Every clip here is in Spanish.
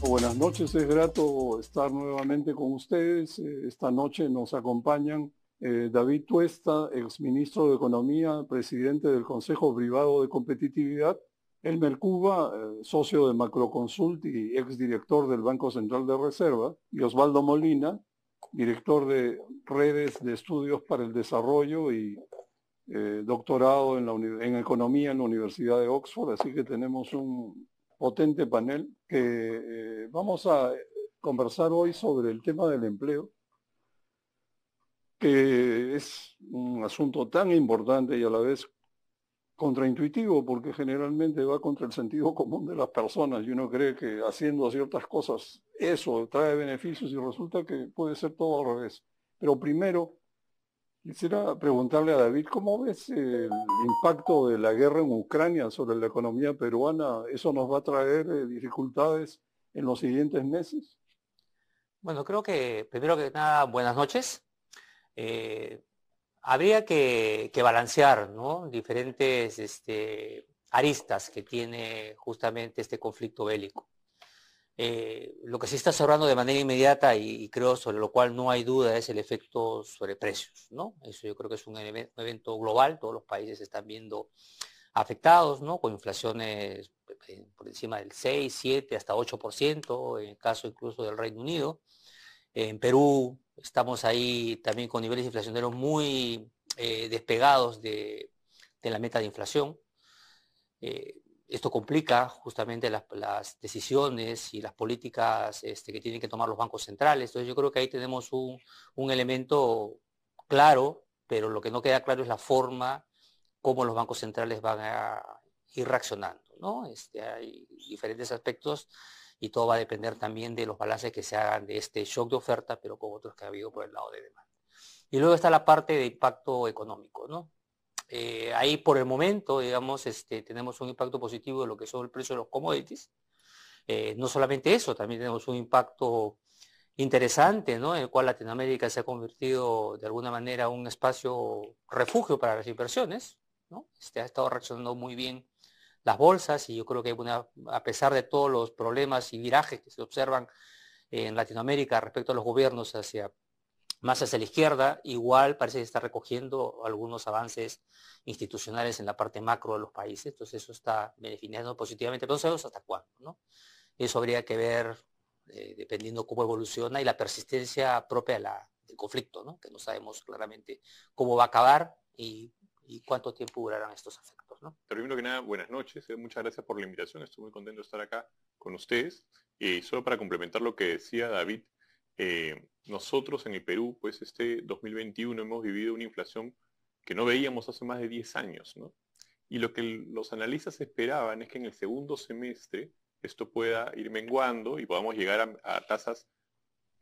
Buenas noches, es grato estar nuevamente con ustedes. Esta noche nos acompañan David Tuesta, exministro de Economía, presidente del Consejo Privado de Competitividad, Elmer Cuba, socio de Macroconsult y exdirector del Banco Central de Reserva, y Osvaldo Molina, director de Redes de Estudios para el Desarrollo y doctorado en Economía en la Universidad de Oxford. Así que tenemos un potente panel que vamos a conversar hoy sobre el tema del empleo, que es un asunto tan importante y a la vez contraintuitivo, porque generalmente va contra el sentido común de las personas y uno cree que haciendo ciertas cosas eso trae beneficios y resulta que puede ser todo al revés. Pero primero, quisiera preguntarle a David, ¿cómo ves el impacto de la guerra en Ucrania sobre la economía peruana? ¿Eso nos va a traer dificultades en los siguientes meses? Bueno, creo que primero que nada, buenas noches. Eh, Habría que balancear, ¿no? Diferentes aristas que tiene justamente este conflicto bélico. Lo que sí está cerrando de manera inmediata y creo sobre lo cual no hay duda es el efecto sobre precios, ¿no? Eso yo creo que es un evento global, todos los países están viendo afectados, ¿no? Con inflaciones por encima del 6, 7, hasta 8%, en el caso incluso del Reino Unido. En Perú estamos ahí también con niveles inflacionarios muy despegados de la meta de inflación. Esto complica justamente las decisiones y las políticas que tienen que tomar los bancos centrales. Entonces yo creo que ahí tenemos un elemento claro, pero lo que no queda claro es la forma cómo los bancos centrales van a ir reaccionando, ¿no? Hay diferentes aspectos y todo va a depender también de los balances que se hagan de este shock de oferta, pero con otros que ha habido por el lado de demanda. Y luego está la parte de impacto económico, ¿no? Ahí por el momento, digamos, tenemos un impacto positivo de lo que son el precio de los commodities. No solamente eso, también tenemos un impacto interesante, ¿no? En el cual Latinoamérica se ha convertido de alguna manera en un espacio refugio para las inversiones, ¿no? Ha estado reaccionando muy bien las bolsas y yo creo que a pesar de todos los problemas y virajes que se observan en Latinoamérica respecto a los gobiernos más hacia la izquierda, igual parece que está recogiendo algunos avances institucionales en la parte macro de los países, entonces eso está beneficiando positivamente, pero no sabemos hasta cuándo, ¿no? Eso habría que ver dependiendo cómo evoluciona y la persistencia propia del conflicto, ¿no? Que no sabemos claramente cómo va a acabar y cuánto tiempo durarán estos efectos, ¿no? Pero primero que nada, buenas noches. Muchas gracias por la invitación. Estoy muy contento de estar acá con ustedes. Y solo para complementar lo que decía David, nosotros en el Perú, pues este 2021 hemos vivido una inflación que no veíamos hace más de 10 años, ¿no? Y lo que los analistas esperaban es que en el segundo semestre esto pueda ir menguando y podamos llegar a tasas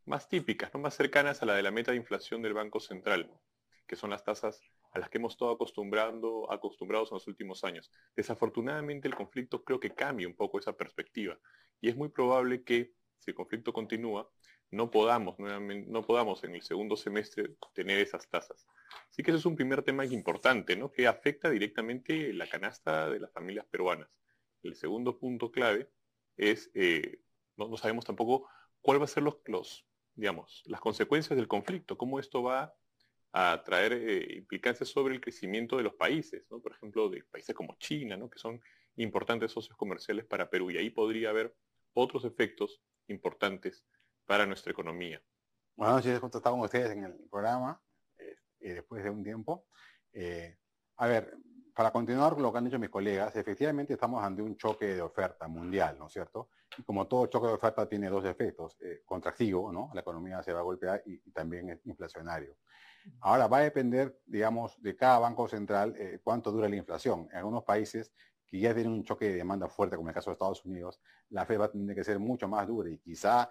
más típicas, ¿no? Más cercanas a la de la meta de inflación del Banco Central, que son las tasas a las que hemos estado acostumbrados en los últimos años. Desafortunadamente el conflicto creo que cambia un poco esa perspectiva y es muy probable que si el conflicto continúa no podamos en el segundo semestre tener esas tasas. Así que ese es un primer tema importante, ¿no? Que afecta directamente la canasta de las familias peruanas. El segundo punto clave es, no sabemos tampoco cuál va a ser digamos, las consecuencias del conflicto, cómo esto va a traer implicancias sobre el crecimiento de los países, ¿no? Por ejemplo, de países como China, ¿no? Que son importantes socios comerciales para Perú, y ahí podría haber otros efectos importantes para nuestra economía. Buenas noches, justo estaba con ustedes en el programa después de un tiempo. Eh, a ver, para continuar con lo que han dicho mis colegas, efectivamente estamos ante un choque de oferta mundial, ¿no es cierto? Y como todo choque de oferta tiene dos efectos, contractivo, ¿no? La economía se va a golpear y también es inflacionario. Ahora va a depender, digamos, de cada banco central cuánto dura la inflación. En algunos países que ya tienen un choque de demanda fuerte, como en el caso de Estados Unidos, la Fed va a tener que ser mucho más dura y quizá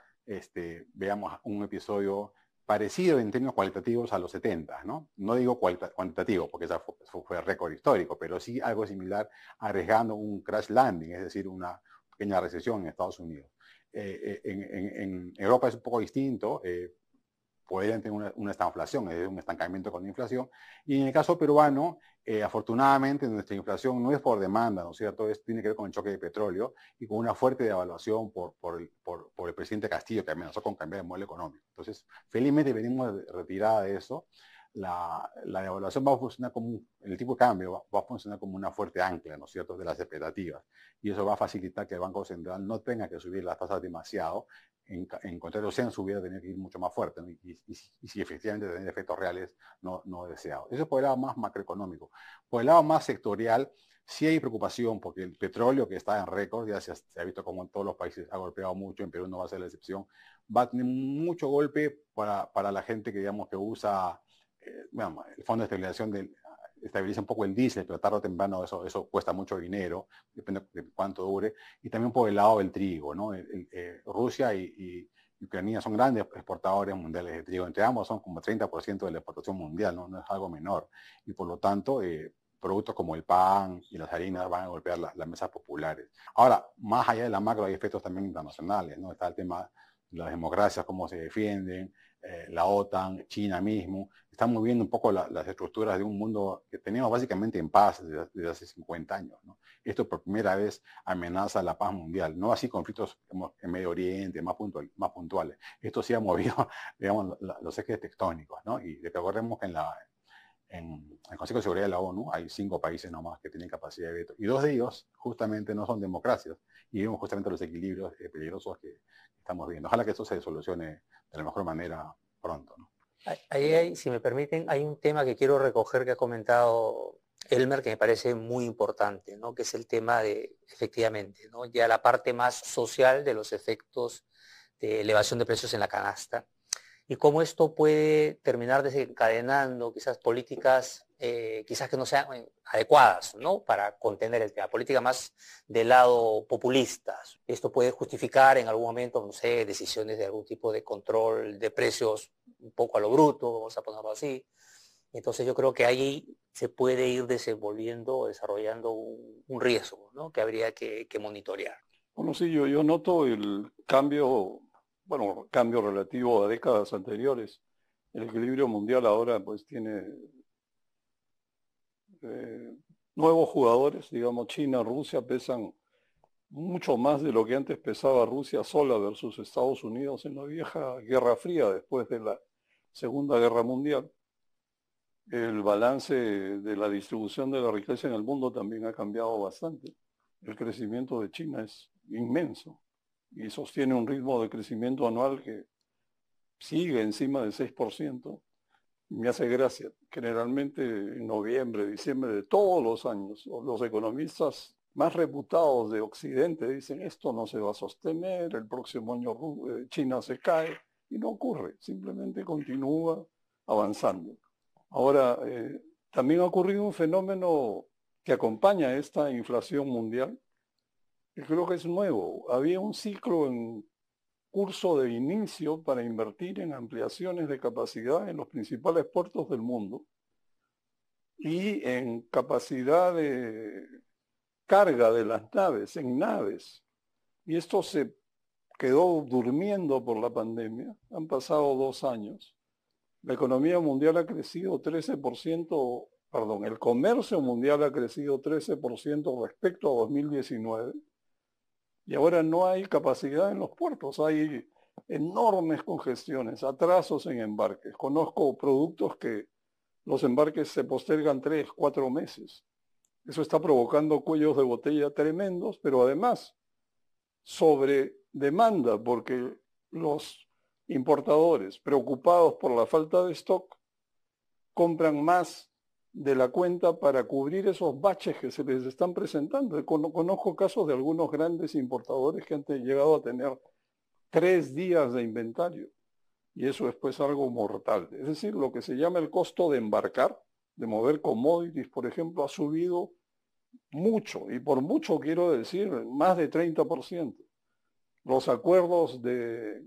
veamos un episodio parecido en términos cualitativos a los 70, ¿no? No digo cuantitativo, porque esa fue récord histórico, pero sí algo similar, arriesgando un crash landing, es decir, una pequeña recesión en Estados Unidos. En Europa es un poco distinto. podrían tener una estanflación, es decir, un estancamiento con la inflación. Y en el caso peruano, afortunadamente nuestra inflación no es por demanda, ¿no es cierto? Tiene que ver con el choque de petróleo y con una fuerte devaluación por el presidente Castillo, que amenazó con cambiar el modelo económico. Entonces, felizmente venimos retirada de eso. La devaluación va a funcionar como, el tipo de cambio va a funcionar como una fuerte ancla, ¿no es cierto?, de las expectativas. Y eso va a facilitar que el Banco Central no tenga que subir las tasas demasiado. En contrario, si han subido, tenía que ir mucho más fuerte, ¿no? Y si efectivamente tener efectos reales no deseados. Eso es por el lado más macroeconómico. Por el lado más sectorial, sí hay preocupación porque el petróleo, que está en récord, ya se ha visto como en todos los países ha golpeado mucho, en Perú no va a ser la excepción, va a tener mucho golpe para la gente que, digamos, que usa el fondo de estabilización estabiliza un poco el diésel, pero tarde o temprano eso cuesta mucho dinero, depende de cuánto dure, y también por el lado del trigo, ¿no? Rusia y Ucrania son grandes exportadores mundiales de trigo, entre ambos son como 30% de la exportación mundial, ¿no? No es algo menor, y por lo tanto productos como el pan y las harinas van a golpear las mesas populares. Ahora, más allá de la macro hay efectos también internacionales, ¿no? Está el tema de las democracias, cómo se defienden, la OTAN, China mismo, están moviendo un poco las estructuras de un mundo que teníamos básicamente en paz desde hace 50 años, ¿no? Esto por primera vez amenaza la paz mundial, no así conflictos en Medio Oriente más puntuales. Esto sí ha movido, digamos, los ejes tectónicos, ¿no? Y recordemos que en el Consejo de Seguridad de la ONU hay 5 países nomás que tienen capacidad de veto, y 2 de ellos justamente no son democracias, y vemos justamente los equilibrios peligrosos que estamos viendo. Ojalá que esto se solucione de la mejor manera pronto, ¿no? Ahí, si me permiten, hay un tema que quiero recoger que ha comentado Elmer, que me parece muy importante, ¿no? Que es el tema de, efectivamente, ¿no? Ya la parte más social de los efectos de elevación de precios en la canasta y cómo esto puede terminar desencadenando quizás políticas quizás que no sean adecuadas, ¿no? Para contener el tema, política más del lado populista. Esto puede justificar en algún momento, no sé, decisiones de algún tipo de control de precios un poco a lo bruto, vamos a ponerlo así. Entonces yo creo que ahí se puede ir desenvolviendo, desarrollando un riesgo, ¿no? Que habría que monitorear. Bueno, sí, yo noto el cambio, bueno, cambio relativo a décadas anteriores. El equilibrio mundial ahora pues tiene nuevos jugadores, digamos, China, Rusia pesan mucho más de lo que antes pesaba Rusia sola versus Estados Unidos en la vieja Guerra Fría después de la Segunda Guerra Mundial. El balance de la distribución de la riqueza en el mundo también ha cambiado bastante. El crecimiento de China es inmenso y sostiene un ritmo de crecimiento anual que sigue encima del 6%. Me hace gracia. Generalmente en noviembre, diciembre de todos los años, los economistas más reputados de Occidente dicen esto no se va a sostener, el próximo año China se cae, y no ocurre, simplemente continúa avanzando. Ahora, también ha ocurrido un fenómeno que acompaña esta inflación mundial, que creo que es nuevo. Había un ciclo en curso de inicio para invertir en ampliaciones de capacidad en los principales puertos del mundo y en capacidad de carga de las naves, en naves. Y esto se quedó durmiendo por la pandemia. Han pasado 2 años. La economía mundial ha crecido 13%, perdón, el comercio mundial ha crecido 13% respecto a 2019. Y ahora no hay capacidad en los puertos, hay enormes congestiones, atrasos en embarques. Conozco productos que los embarques se postergan 3, 4 meses. Eso está provocando cuellos de botella tremendos, pero además sobre demanda, porque los importadores, preocupados por la falta de stock, compran más de la cuenta para cubrir esos baches que se les están presentando. Conozco casos de algunos grandes importadores que han llegado a tener 3 días de inventario, y eso es pues algo mortal. Es decir, lo que se llama el costo de embarcar, de mover commodities, por ejemplo, ha subido mucho, y por mucho quiero decir más de 30%. Los acuerdos de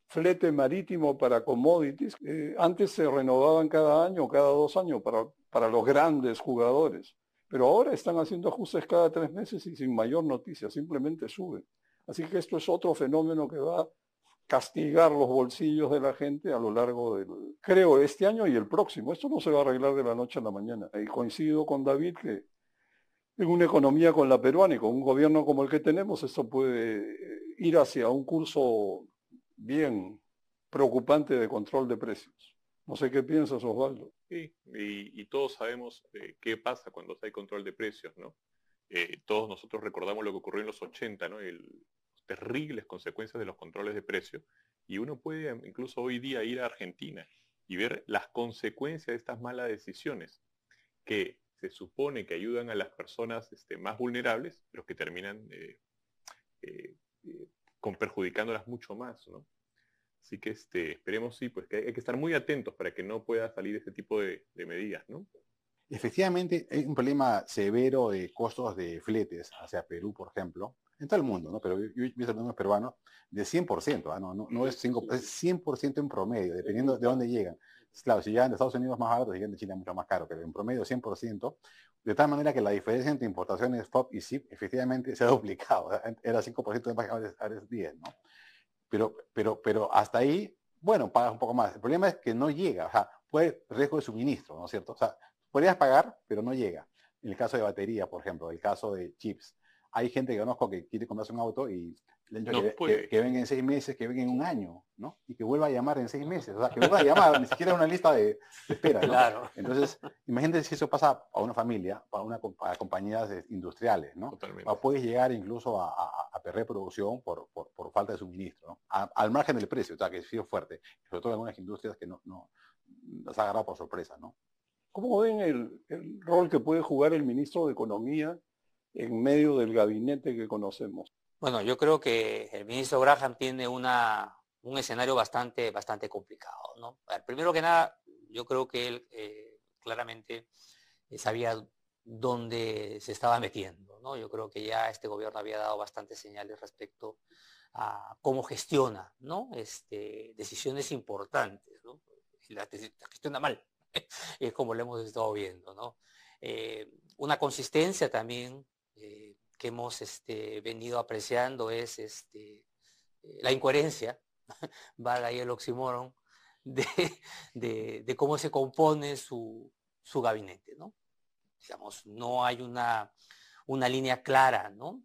flete marítimo para commodities, antes se renovaban cada año, cada 2 años para los grandes jugadores, pero ahora están haciendo ajustes cada 3 meses y sin mayor noticia, simplemente suben. Así que esto es otro fenómeno que va castigar los bolsillos de la gente a lo largo del, creo, este año y el próximo. Esto no se va a arreglar de la noche a la mañana. Y coincido con David que en una economía con la peruana y con un gobierno como el que tenemos, esto puede ir hacia un curso bien preocupante de control de precios. No sé qué piensas, Osvaldo. Sí, y todos sabemos qué pasa cuando hay control de precios, ¿no? Todos nosotros recordamos lo que ocurrió en los 80, ¿no? Las terribles consecuencias de los controles de precios. Y uno puede incluso hoy día ir a Argentina y ver las consecuencias de estas malas decisiones que se supone que ayudan a las personas más vulnerables, pero que terminan eh, perjudicándolas mucho más, ¿no? Así que esperemos, sí, pues que hay que estar muy atentos para que no pueda salir este tipo de medidas, ¿no? Efectivamente, hay un problema severo de costos de fletes hacia Perú, por ejemplo, en todo el mundo, ¿no? Pero yo he visto números peruanos de 100%, ¿ah? No es 5, es 100% en promedio, dependiendo de dónde llegan. Claro, si llegan de Estados Unidos más barato, si llegan de China mucho más caro, pero en promedio 100%, de tal manera que la diferencia entre importaciones FOB y SIP efectivamente se ha duplicado. Era 5% de ahora es 10, ¿no? Pero hasta ahí, bueno, pagas un poco más. El problema es que no llega, o sea, puede riesgo de suministro, ¿no es cierto? O sea, podrías pagar, pero no llega. En el caso de batería, por ejemplo, el caso de chips. Hay gente que conozco que quiere comprarse un auto y le han dicho que venga en 6 meses, que venga en un año, ¿no? Y que vuelva a llamar en 6 meses. O sea, que vuelva a llamar, ni siquiera una lista de espera, ¿no? Claro. Entonces, imagínate si eso pasa a una familia, a compañías industriales, ¿no? Puedes llegar incluso a perder producción por falta de suministro, ¿no? Al margen del precio, o sea, que ha sido fuerte. Sobre todo en algunas industrias que no las ha agarrado por sorpresa, ¿no? ¿Cómo ven el rol que puede jugar el ministro de Economía en medio del gabinete que conocemos? Bueno, yo creo que el ministro Graham tiene un escenario bastante complicado, ¿no? A ver, primero que nada, yo creo que él claramente sabía dónde se estaba metiendo, ¿no? Yo creo que ya este gobierno había dado bastantes señales respecto a cómo gestiona, ¿no? Decisiones importantes, ¿no? Y la gestiona mal, es como lo hemos estado viendo, ¿no? Una consistencia también que hemos venido apreciando es la incoherencia, valga ahí el oxímoron, de, de cómo se compone su gabinete, ¿no? Digamos, no hay una línea clara, ¿no?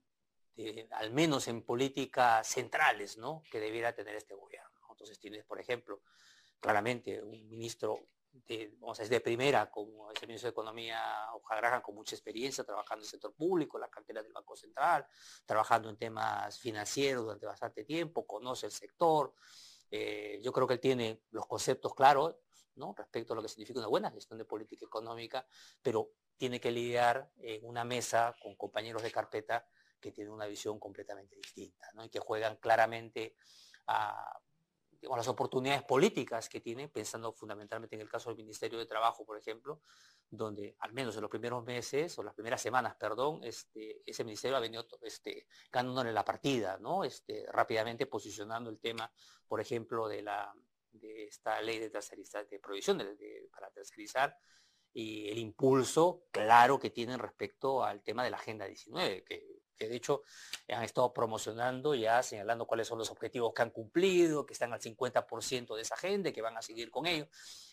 Al menos en políticas centrales, ¿no? Que debiera tener este gobierno. Entonces tienes, por ejemplo, claramente un ministro vamos a decir, de primera, como es el ministro de Economía, Graham, con mucha experiencia trabajando en el sector público, la cartera del Banco Central, trabajando en temas financieros durante bastante tiempo, conoce el sector. Yo creo que él tiene los conceptos claros, ¿no? Respecto a lo que significa una buena gestión de política económica, pero tiene que lidiar en una mesa con compañeros de carpeta que tienen una visión completamente distinta, ¿no? Y que juegan claramente a digamos, las oportunidades políticas que tiene, pensando fundamentalmente en el caso del Ministerio de Trabajo, por ejemplo, donde al menos en los primeros meses, o las primeras semanas, perdón, ese ministerio ha venido ganándole la partida, ¿no? Rápidamente posicionando el tema, por ejemplo, de esta ley de prohibición para tercerizar, y el impulso claro que tienen respecto al tema de la Agenda 19, que de hecho han estado promocionando ya, señalando cuáles son los objetivos que han cumplido, que están al 50% de esa agenda y que van a seguir con ello.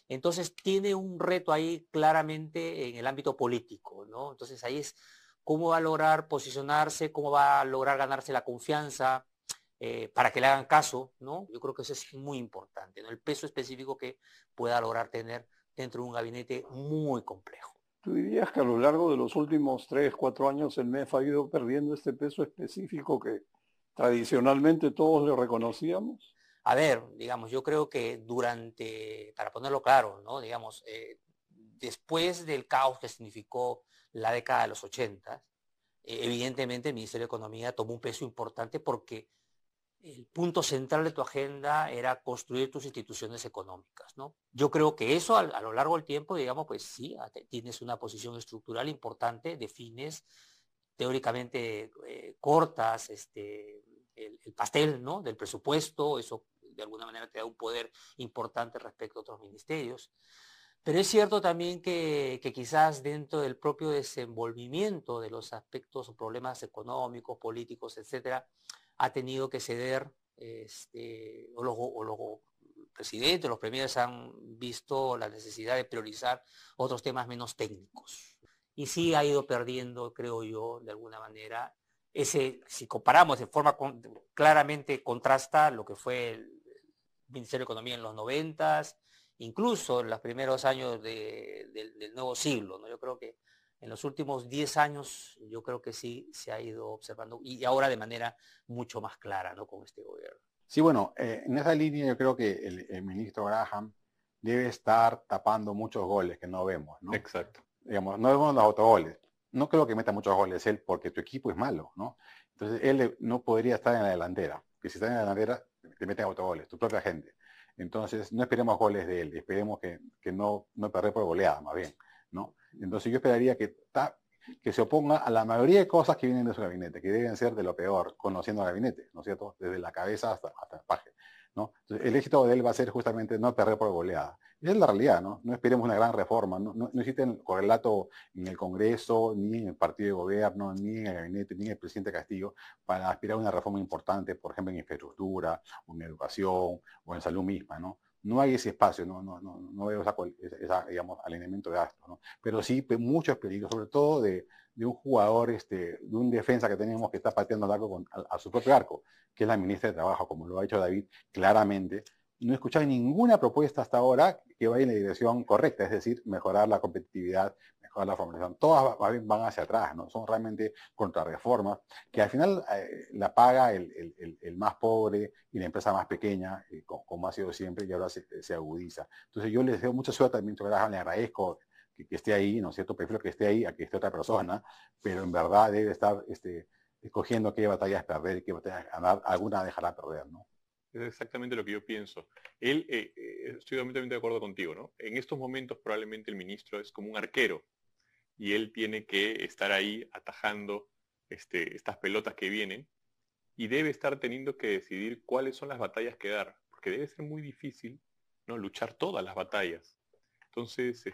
Entonces tiene un reto ahí claramente en el ámbito político, ¿no? Entonces ahí es cómo va a lograr posicionarse, cómo va a lograr ganarse la confianza para que le hagan caso, ¿no? Yo creo que eso es muy importante, ¿no? El peso específico que pueda lograr tener dentro de un gabinete muy complejo. ¿Tú dirías que a lo largo de los últimos 3, 4 años el MEF ha ido perdiendo este peso específico que tradicionalmente todos le reconocíamos? A ver, digamos, yo creo que para ponerlo claro, ¿no? Digamos, después del caos que significó la década de los 80, evidentemente el Ministerio de Economía tomó un peso importante porque el punto central de tu agenda era construir tus instituciones económicas, ¿no? Yo creo que eso a lo largo del tiempo, digamos, pues sí, tienes una posición estructural importante, defines teóricamente cortas el pastel, ¿no? Del presupuesto, eso de alguna manera te da un poder importante respecto a otros ministerios. Pero es cierto también que quizás dentro del propio desenvolvimiento de los aspectos o problemas económicos, políticos, etcétera, ha tenido que ceder o los presidentes, los premiers han visto la necesidad de priorizar otros temas menos técnicos. Y sí ha ido perdiendo, creo yo, de alguna manera, si comparamos de forma claramente contrasta lo que fue el Ministerio de Economía en los 90s, incluso en los primeros años del nuevo siglo, ¿no? Yo creo que en los últimos 10 años, yo creo que sí se ha ido observando, y ahora de manera mucho más clara, ¿no? Con este gobierno. Sí, bueno, en esa línea yo creo que el ministro Graham debe estar tapando muchos goles que no vemos, ¿no? Exacto. Digamos, no vemos los autogoles. No creo que meta muchos goles él porque tu equipo es malo, ¿no? Entonces él no podría estar en la delantera, que si está en la delantera te meten autogoles, tu propia gente. Entonces no esperemos goles de él, esperemos que no perder por goleada, más bien, ¿no? Entonces yo esperaría que se oponga a la mayoría de cosas que vienen de su gabinete, que deben ser de lo peor, conociendo al gabinete, ¿no es cierto? Desde la cabeza hasta el paje, ¿no? Entonces, el éxito de él va a ser justamente no perder por goleada. Esa es la realidad, ¿no? No esperemos una gran reforma, no existe el correlato en el Congreso, ni en el partido de gobierno, ni en el gabinete, ni en el presidente Castillo, para aspirar a una reforma importante, por ejemplo, en infraestructura, o en educación, o en salud misma, ¿no? No hay ese espacio, no veo digamos, alineamiento de gastos, ¿no? Pero sí muchos peligros, sobre todo de un jugador, de un defensa que tenemos que está pateando el arco a su propio arco, que es la ministra de Trabajo, como lo ha dicho David claramente. No he escuchado ninguna propuesta hasta ahora que vaya en la dirección correcta, es decir, mejorar la competitividad, mejorar la formalización. Todas van hacia atrás, ¿no? Son realmente contrarreformas que al final la paga el más pobre y la empresa más pequeña, como ha sido siempre, y ahora se agudiza. Entonces yo les deseo mucha suerte al ministro Graham, le agradezco que esté ahí, ¿no es cierto? Prefiero que esté ahí a que esté otra persona, pero en verdad debe estar escogiendo qué batallas perder y qué batallas ganar, alguna dejará perder, ¿no? Es exactamente lo que yo pienso. Él, estoy totalmente de acuerdo contigo, ¿no? En estos momentos probablemente el ministro es como un arquero y él tiene que estar ahí atajando estas pelotas que vienen y debe estar teniendo que decidir cuáles son las batallas que dar, porque debe ser muy difícil, ¿no? Luchar todas las batallas. Entonces,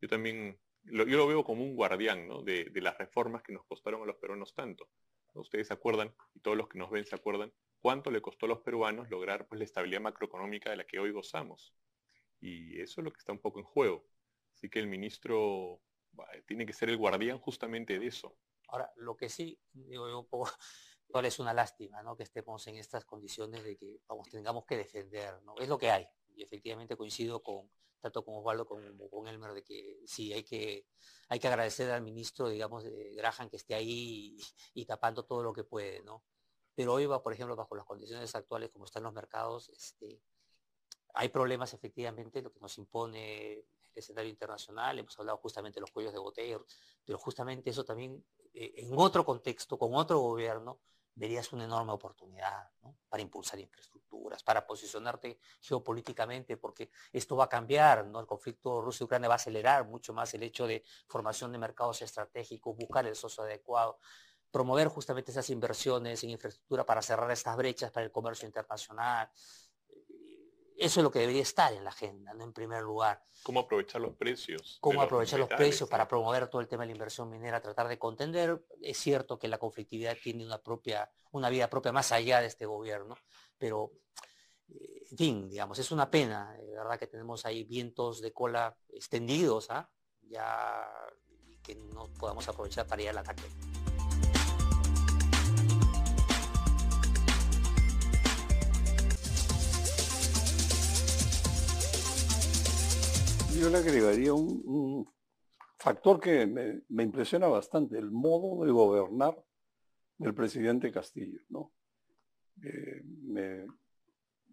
yo también, yo lo veo como un guardián, ¿no? De las reformas que nos costaron a los peruanos tanto. ¿No? Ustedes se acuerdan, y todos los que nos ven se acuerdan, cuánto le costó a los peruanos lograr pues, la estabilidad macroeconómica de la que hoy gozamos. Y eso es lo que está un poco en juego. Así que el ministro tiene que ser el guardián justamente de eso. Ahora, lo que sí, digo yo, un poco, igual es una lástima, ¿no? Que estemos en estas condiciones de que tengamos que defender, ¿no? Es lo que hay. Y efectivamente coincido tanto con Osvaldo como con Elmer, de que sí, hay que agradecer al ministro, digamos, de Graham, que esté ahí y tapando todo lo que puede, ¿no? Pero hoy, por ejemplo, bajo las condiciones actuales, como están los mercados, hay problemas efectivamente, lo que nos impone el escenario internacional, hemos hablado justamente de los cuellos de botella, pero justamente eso también, en otro contexto, con otro gobierno, verías una enorme oportunidad, ¿no? Para impulsar infraestructuras, para posicionarte geopolíticamente, porque esto va a cambiar, ¿no? El conflicto Rusia-Ucrania va a acelerar mucho más el hecho de formación de mercados estratégicos, buscar el socio adecuado, promover justamente esas inversiones en infraestructura para cerrar estas brechas para el comercio internacional. Eso es lo que debería estar en la agenda, ¿no? En primer lugar. ¿Cómo aprovechar los precios? Cómo aprovechar los precios, ¿no? Para promover todo el tema de la inversión minera, tratar de contender. Es cierto que la conflictividad tiene una vida propia más allá de este gobierno, pero, en fin, digamos, es una pena, de verdad, que tenemos ahí vientos de cola extendidos, ¿ah? Ya, y que no podamos aprovechar para ir al ataque. Yo le agregaría un factor que me impresiona bastante, el modo de gobernar del presidente Castillo, ¿no? Me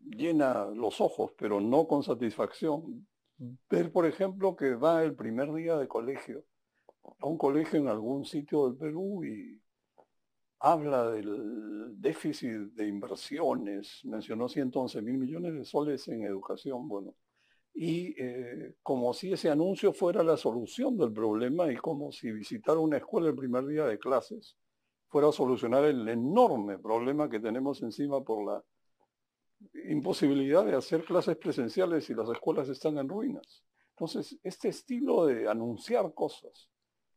llena los ojos, pero no con satisfacción. Ver, por ejemplo, que va el primer día de colegio a un colegio en algún sitio del Perú y habla del déficit de inversiones, mencionó 111.000 millones de soles en educación, bueno, y como si ese anuncio fuera la solución del problema y como si visitar una escuela el primer día de clases fuera a solucionar el enorme problema que tenemos encima por la imposibilidad de hacer clases presenciales si las escuelas están en ruinas. Entonces, este estilo de anunciar cosas,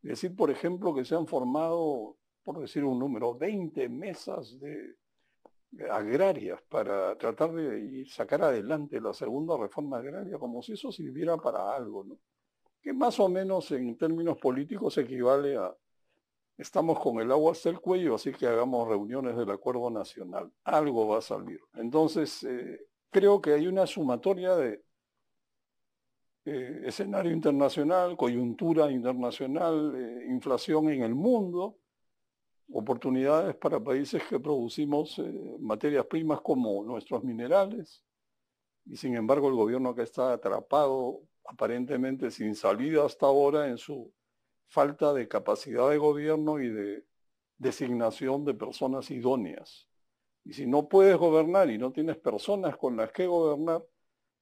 decir, por ejemplo, que se han formado, por decir un número, 20 mesas agrarias para tratar de sacar adelante la segunda reforma agraria, como si eso sirviera para algo, ¿no? Que más o menos en términos políticos equivale a estamos con el agua hasta el cuello, así que hagamos reuniones del Acuerdo Nacional. Algo va a salir. Entonces, creo que hay una sumatoria de escenario internacional, coyuntura internacional, inflación en el mundo, oportunidades para países que producimos materias primas como nuestros minerales, y sin embargo el gobierno que está atrapado, aparentemente sin salida hasta ahora, en su falta de capacidad de gobierno y de designación de personas idóneas. Y si no puedes gobernar y no tienes personas con las que gobernar,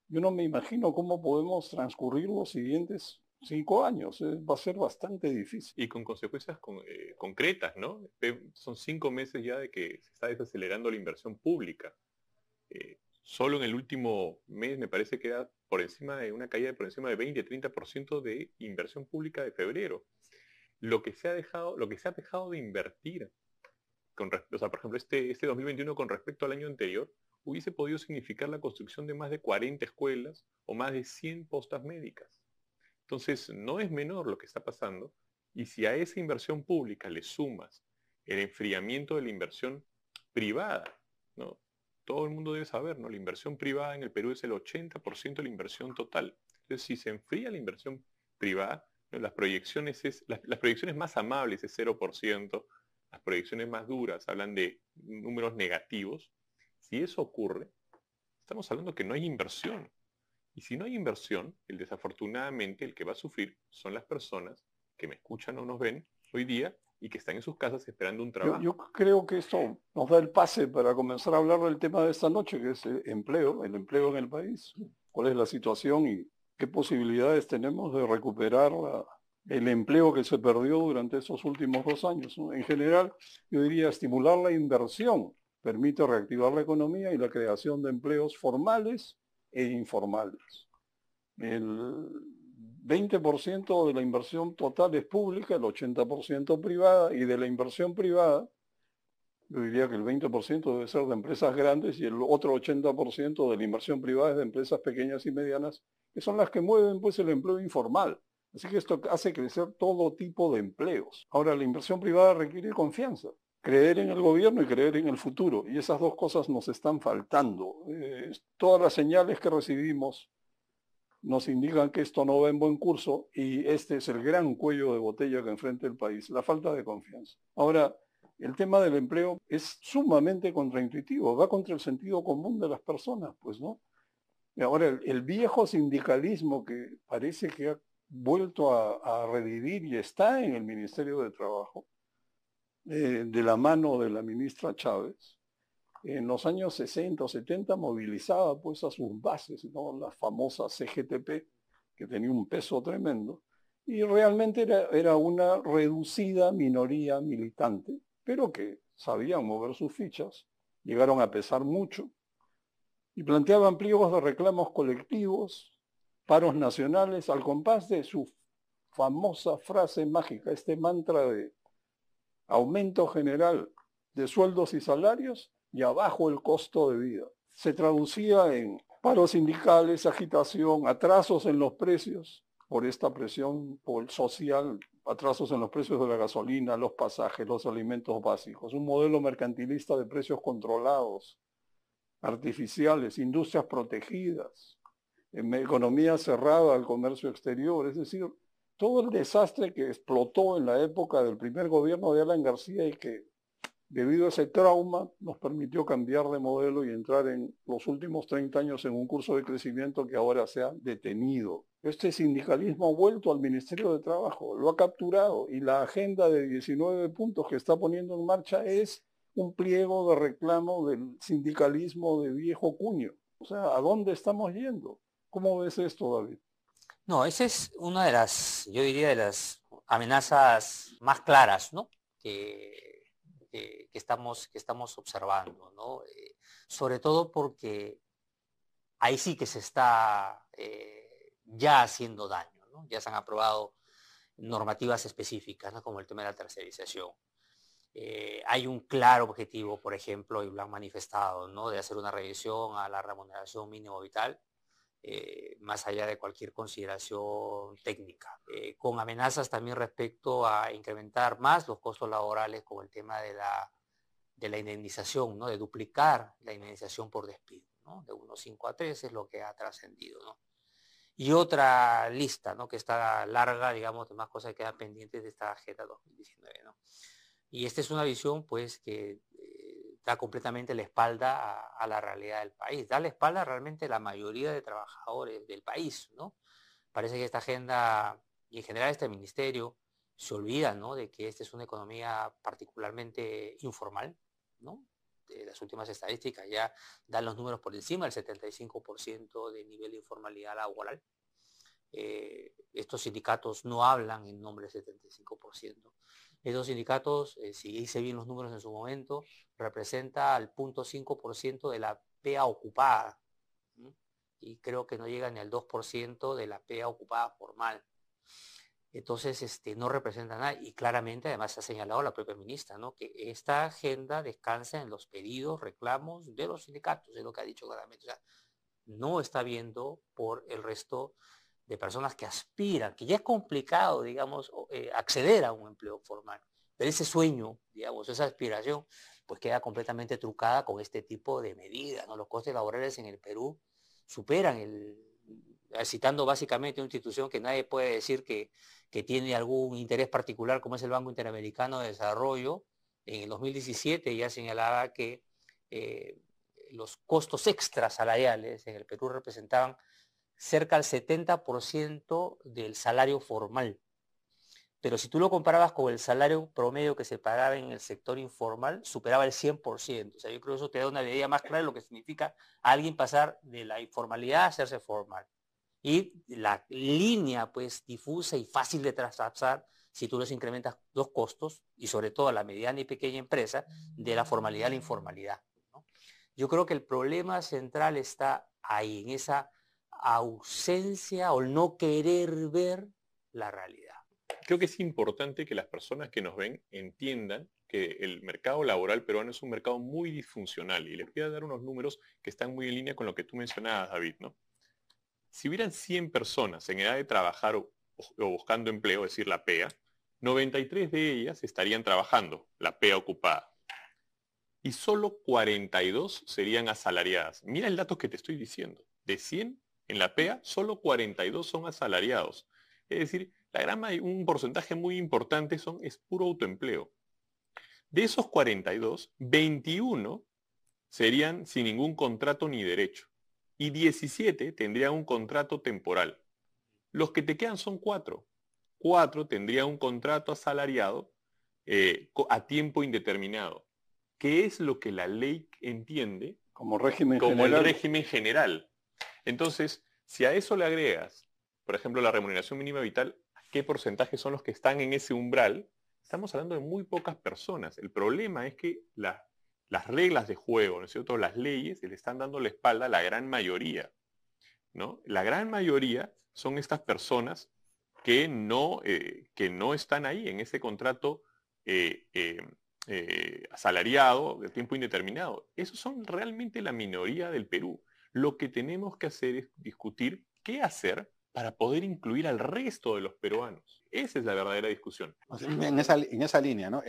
yo no me imagino cómo podemos transcurrir los siguientes 5 años. Va a ser bastante difícil. Y con consecuencias concretas, ¿no? Son 5 meses ya de que se está desacelerando la inversión pública. Solo en el último mes me parece que era por encima de una caída de por encima de 20-30% de inversión pública de febrero. Lo que se ha dejado de invertir, o sea, por ejemplo, este 2021 con respecto al año anterior, hubiese podido significar la construcción de más de 40 escuelas o más de 100 postas médicas. Entonces, no es menor lo que está pasando, y si a esa inversión pública le sumas el enfriamiento de la inversión privada, ¿no? Todo el mundo debe saber, ¿no? La inversión privada en el Perú es el 80% de la inversión total. Entonces, si se enfría la inversión privada, ¿no? Las proyecciones más amables es 0%, las proyecciones más duras hablan de números negativos. Si eso ocurre, estamos hablando que no hay inversión. Y si no hay inversión, desafortunadamente el que va a sufrir son las personas que me escuchan o nos ven hoy día y que están en sus casas esperando un trabajo. Yo creo que esto nos da el pase para comenzar a hablar del tema de esta noche, que es el empleo en el país. ¿Cuál es la situación y qué posibilidades tenemos de recuperar el empleo que se perdió durante esos últimos 2 años, ¿no? En general, yo diría estimular la inversión permite reactivar la economía y la creación de empleos formales e informales. El 20% de la inversión total es pública, el 80% privada, y de la inversión privada, yo diría que el 20% debe ser de empresas grandes y el otro 80% de la inversión privada es de empresas pequeñas y medianas, que son las que mueven pues el empleo informal. Así que esto hace crecer todo tipo de empleos. Ahora, la inversión privada requiere confianza, creer en el gobierno y creer en el futuro, y esas dos cosas nos están faltando. Todas las señales que recibimos nos indican que esto no va en buen curso, y este es el gran cuello de botella que enfrenta el país, la falta de confianza. Ahora, el tema del empleo es sumamente contraintuitivo, va contra el sentido común de las personas, pues, ¿no? Y ahora, el viejo sindicalismo que parece que ha vuelto a revivir y está en el Ministerio de Trabajo, de la mano de la ministra Chávez, en los años 60 o 70 movilizaba pues a sus bases, ¿no? La famosa CGTP, que tenía un peso tremendo, y realmente era una reducida minoría militante, pero que sabían mover sus fichas, llegaron a pesar mucho, y planteaban pliegos de reclamos colectivos, paros nacionales, al compás de su famosa frase mágica, este mantra de aumento general de sueldos y salarios y abajo el costo de vida. Se traducía en paros sindicales, agitación, atrasos en los precios por esta presión social, atrasos en los precios de la gasolina, los pasajes, los alimentos básicos, un modelo mercantilista de precios controlados, artificiales, industrias protegidas, economía cerrada al comercio exterior, es decir, todo el desastre que explotó en la época del primer gobierno de Alan García y que debido a ese trauma nos permitió cambiar de modelo y entrar en los últimos 30 años en un curso de crecimiento que ahora se ha detenido. Este sindicalismo ha vuelto al Ministerio de Trabajo, lo ha capturado, y la agenda de 19 puntos que está poniendo en marcha es un pliego de reclamo del sindicalismo de viejo cuño. O sea, ¿a dónde estamos yendo? ¿Cómo ves esto, David? No, esa es una de las, yo diría, de las amenazas más claras, ¿no? Que estamos observando, ¿no? Sobre todo porque ahí sí que se está ya haciendo daño, ¿no? Ya se han aprobado normativas específicas, ¿no? Como el tema de la tercerización. Hay un claro objetivo, por ejemplo, y lo han manifestado, ¿no?, de hacer una revisión a la remuneración mínimo vital, más allá de cualquier consideración técnica, con amenazas también respecto a incrementar más los costos laborales con el tema de la indemnización, ¿no?, de duplicar la indemnización por despido, ¿no?, de 1,5 a 3 es lo que ha trascendido, ¿no? Y otra lista, ¿no?, que está larga, digamos, de más cosas que quedan pendientes de esta Agenda 2019, ¿no? Y esta es una visión, pues, que da completamente la espalda a la realidad del país, da la espalda realmente a la mayoría de trabajadores del país, ¿no? Parece que esta agenda, y en general este ministerio, se olvida, ¿no?, de que esta es una economía particularmente informal, ¿no? Las últimas estadísticas ya dan los números por encima del 75% de nivel de informalidad laboral. Estos sindicatos no hablan en nombre del 75%. Estos sindicatos, si hice bien los números en su momento, representa al 0,5% de la PEA ocupada, ¿no? Y creo que no llega ni al 2% de la PEA ocupada formal. Entonces, no representa nada, y claramente además ha señalado la propia ministra, ¿no?, que esta agenda descansa en los pedidos, reclamos de los sindicatos, es lo que ha dicho claramente. O sea, no está viendo por el resto de personas que aspiran, que ya es complicado, digamos, acceder a un empleo formal, pero ese sueño, digamos, esa aspiración, pues queda completamente trucada con este tipo de medidas, ¿no? Los costes laborales en el Perú superan citando básicamente una institución que nadie puede decir que tiene algún interés particular, como es el Banco Interamericano de Desarrollo. En el 2017 ya señalaba que los costos extras salariales en el Perú representaban cerca del 70% del salario formal. Pero si tú lo comparabas con el salario promedio que se pagaba en el sector informal, superaba el 100%. O sea, yo creo que eso te da una idea más clara de lo que significa a alguien pasar de la informalidad a hacerse formal. Y la línea, pues, difusa y fácil de traspasar, si tú les incrementas los costos, y sobre todo a la mediana y pequeña empresa, de la formalidad a la informalidad, ¿no? Yo creo que el problema central está ahí, en esa ausencia o no querer ver la realidad. Creo que es importante que las personas que nos ven entiendan que el mercado laboral peruano es un mercado muy disfuncional, y les voy a dar unos números que están muy en línea con lo que tú mencionabas, David, ¿no? Si hubieran 100 personas en edad de trabajar o buscando empleo, es decir, la PEA, 93 de ellas estarían trabajando, la PEA ocupada, y solo 42 serían asalariadas. Mira el dato que te estoy diciendo. De 100 en la PEA, solo 42 son asalariados. Es decir, un porcentaje muy importante es puro autoempleo. De esos 42, 21 serían sin ningún contrato ni derecho, y 17 tendrían un contrato temporal. Los que te quedan son 4. 4 tendrían un contrato asalariado a tiempo indeterminado, que es lo que la ley entiende como régimen como general. el régimen general. Entonces, si a eso le agregas, por ejemplo, la remuneración mínima vital, ¿qué porcentaje son los que están en ese umbral? Estamos hablando de muy pocas personas. El problema es que las reglas de juego, ¿no es cierto?, las leyes le están dando la espalda a la gran mayoría, ¿no? La gran mayoría son estas personas que no están ahí en ese contrato asalariado de tiempo indeterminado. Esos son realmente la minoría del Perú. Lo que tenemos que hacer es discutir qué hacer para poder incluir al resto de los peruanos. Esa es la verdadera discusión. En esa línea, ¿no?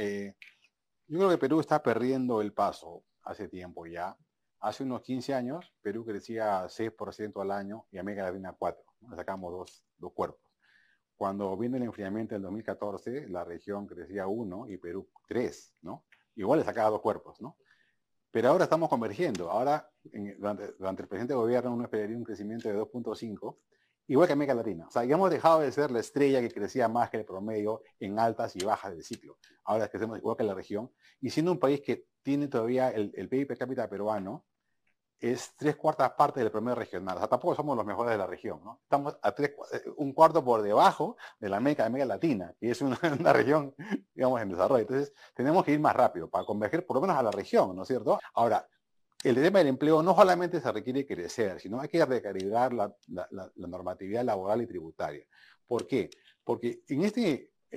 Yo creo que Perú está perdiendo el paso hace tiempo ya. Hace unos 15 años, Perú crecía 6% al año y América Latina 4%. ¿No? Sacamos dos cuerpos. Cuando vino el enfriamiento del 2014, la región crecía 1 y Perú 3, ¿no? Igual le sacaba 2 cuerpos, ¿no? Pero ahora estamos convergiendo. Ahora, durante el presente gobierno, uno esperaría un crecimiento de 2.5, igual que América Latina. O sea, ya hemos dejado de ser la estrella que crecía más que el promedio en altas y bajas del ciclo. Ahora crecemos igual que la región. Y siendo un país que tiene todavía el PIB per cápita peruano, es 3/4 partes del promedio regional. O sea, tampoco somos los mejores de la región, ¿no? Estamos a 1/4 por debajo de la América Latina, que es una región, digamos, en desarrollo. Entonces, tenemos que ir más rápido para converger por lo menos a la región, ¿no es cierto? Ahora, el tema del empleo no solamente se requiere crecer, sino hay que recalibrar la normatividad laboral y tributaria. ¿Por qué? Porque en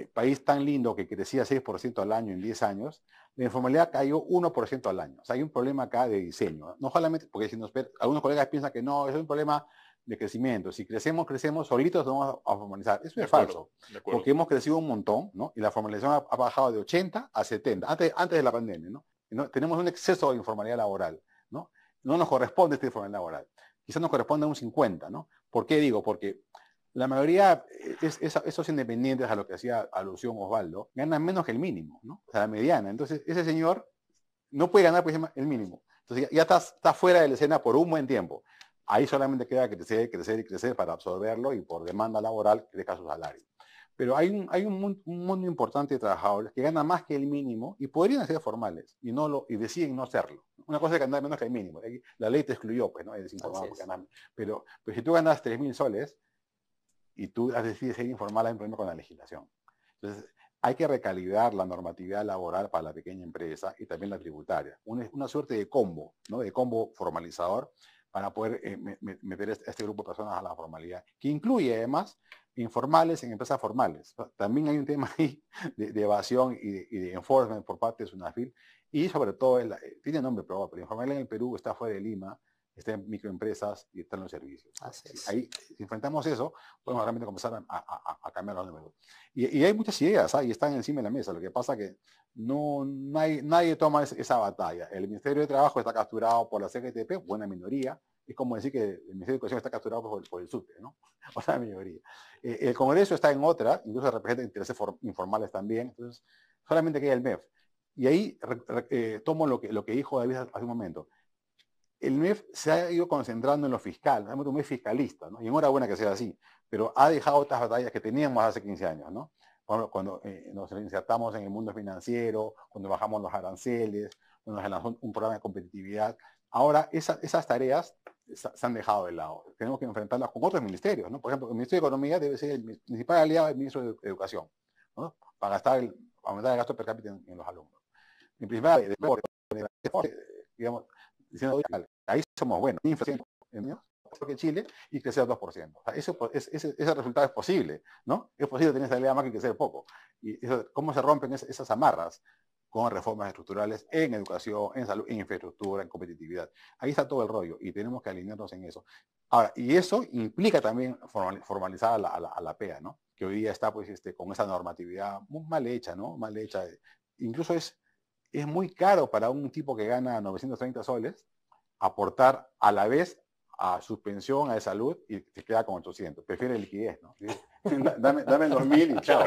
país tan lindo que crecía 6% al año en 10 años, la informalidad cayó 1% al año. O sea, hay un problema acá de diseño. No solamente, porque si algunos colegas piensan que no, es un problema de crecimiento. Si crecemos, solitos nos vamos a formalizar. Eso es falso, porque hemos crecido un montón, ¿no? Y la formalización ha bajado de 80 a 70, antes de la pandemia, ¿no? Tenemos un exceso de informalidad laboral, ¿no? No nos corresponde esta informalidad laboral. Quizás nos corresponde a un 50, ¿no? ¿Por qué digo? Porque la mayoría, esos independientes a lo que hacía alusión Osvaldo, ganan menos que el mínimo, ¿no? O sea, la mediana. Entonces, ese señor no puede ganar, por ejemplo, el mínimo. Entonces, ya está fuera de la escena por un buen tiempo. Ahí solamente queda crecer para absorberlo y por demanda laboral crezca su salario. Pero hay un mundo importante de trabajadores que ganan más que el mínimo y podrían ser formales y deciden no serlo. Una cosa es ganar menos que el mínimo. La ley te excluyó, pues, ¿no? Es desinformado porque ganan. Pero si tú ganas 3.000 soles y tú decides ser informal, hay un problema con la legislación. Entonces, hay que recalibrar la normatividad laboral para la pequeña empresa y también la tributaria. Una suerte de combo, ¿no? De combo formalizador para poder meter a este grupo de personas a la formalidad, que incluye además informales en empresas formales. También hay un tema ahí de evasión y de enforcement por parte de SUNAFIL y sobre todo, tiene nombre probado, pero informal en el Perú está fuera de Lima, está en microempresas y está en los servicios. Ahí, si enfrentamos eso, podemos realmente comenzar a cambiar los números. Y hay muchas ideas, y están encima de la mesa. Lo que pasa que nadie toma esa batalla. El Ministerio de Trabajo está capturado por la CGTP, buena minoría. Es como decir que el Ministerio de Educación está capturado por el SUTE, ¿no? O sea, minoría. El Congreso está en otra, incluso representa intereses informales también. Entonces, solamente queda el MEF. Y ahí tomo lo que dijo David hace un momento. El MEF se ha ido concentrando en lo fiscal, es un MEF fiscalista, ¿no? Y enhorabuena que sea así, pero ha dejado otras batallas que teníamos hace 15 años, ¿no? Cuando nos insertamos en el mundo financiero, cuando bajamos los aranceles, cuando nos lanzó un programa de competitividad. Ahora esas tareas se han dejado de lado. Tenemos que enfrentarlas con otros ministerios, ¿no? Por ejemplo, el Ministerio de Economía debe ser el principal aliado del Ministro de Educación, ¿no? Para aumentar el gasto per cápita en los alumnos. El principal de deporte, digamos, diciendo, ahí somos buenos, inflación que Chile y crecer 2%. O sea, ese resultado es posible, ¿no? Es posible tener salida más que crecer poco. Y ¿cómo se rompen esas amarras? Con reformas estructurales en educación, en salud, en infraestructura, en competitividad. Ahí está todo el rollo y tenemos que alinearnos en eso. Ahora, y eso implica también formalizar a la PEA, ¿no? Que hoy día está pues con esa normatividad muy mal hecha, ¿no? Mal hecha. Incluso es muy caro para un tipo que gana 930 soles aportar a la vez a su pensión, a de salud, y se queda con 800. Prefiere liquidez, ¿no? dame los 1.000 y chao.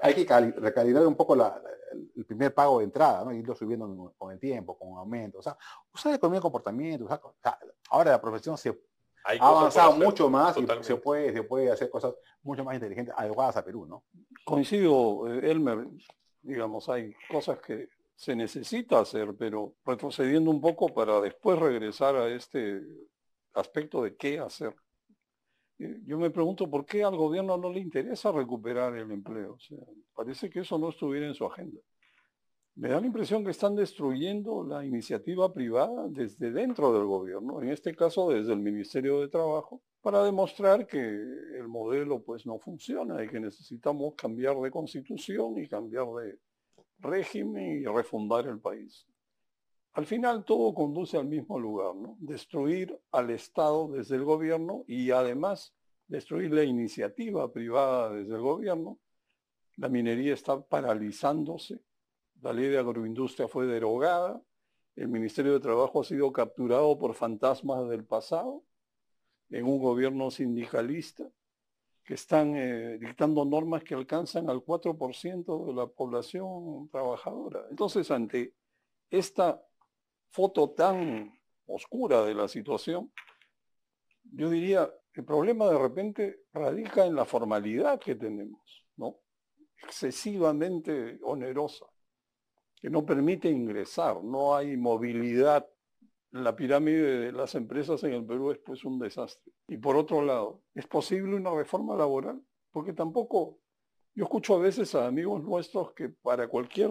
Hay que recalibrar un poco el primer pago de entrada, ¿no? Irlo subiendo con el tiempo, con aumento. O sea, usar economía de comportamiento. Ahora la profesión ha avanzado mucho más totalmente. Y se puede hacer cosas mucho más inteligentes, adecuadas a Perú, ¿no? Coincido, Elmer. Digamos, hay cosas que se necesita hacer, pero retrocediendo un poco para después regresar a este aspecto de qué hacer. Yo me pregunto por qué al gobierno no le interesa recuperar el empleo. O sea, parece que eso no estuviera en su agenda. Me da la impresión que están destruyendo la iniciativa privada desde dentro del gobierno, en este caso desde el Ministerio de Trabajo, para demostrar que el modelo pues no funciona y que necesitamos cambiar de constitución y cambiar de régimen y refundar el país. Al final todo conduce al mismo lugar, ¿no? Destruir al Estado desde el gobierno y además destruir la iniciativa privada desde el gobierno. La minería está paralizándose, la ley de agroindustria fue derogada, el Ministerio de Trabajo ha sido capturado por fantasmas del pasado en un gobierno sindicalista que están dictando normas que alcanzan al 4% de la población trabajadora. Entonces, ante esta foto tan oscura de la situación, yo diría, el problema de repente radica en la formalidad que tenemos, ¿no? Excesivamente onerosa, que no permite ingresar, no hay movilidad. La pirámide de las empresas en el Perú es pues un desastre. Y por otro lado, ¿es posible una reforma laboral? Porque tampoco, yo escucho a veces a amigos nuestros que para cualquier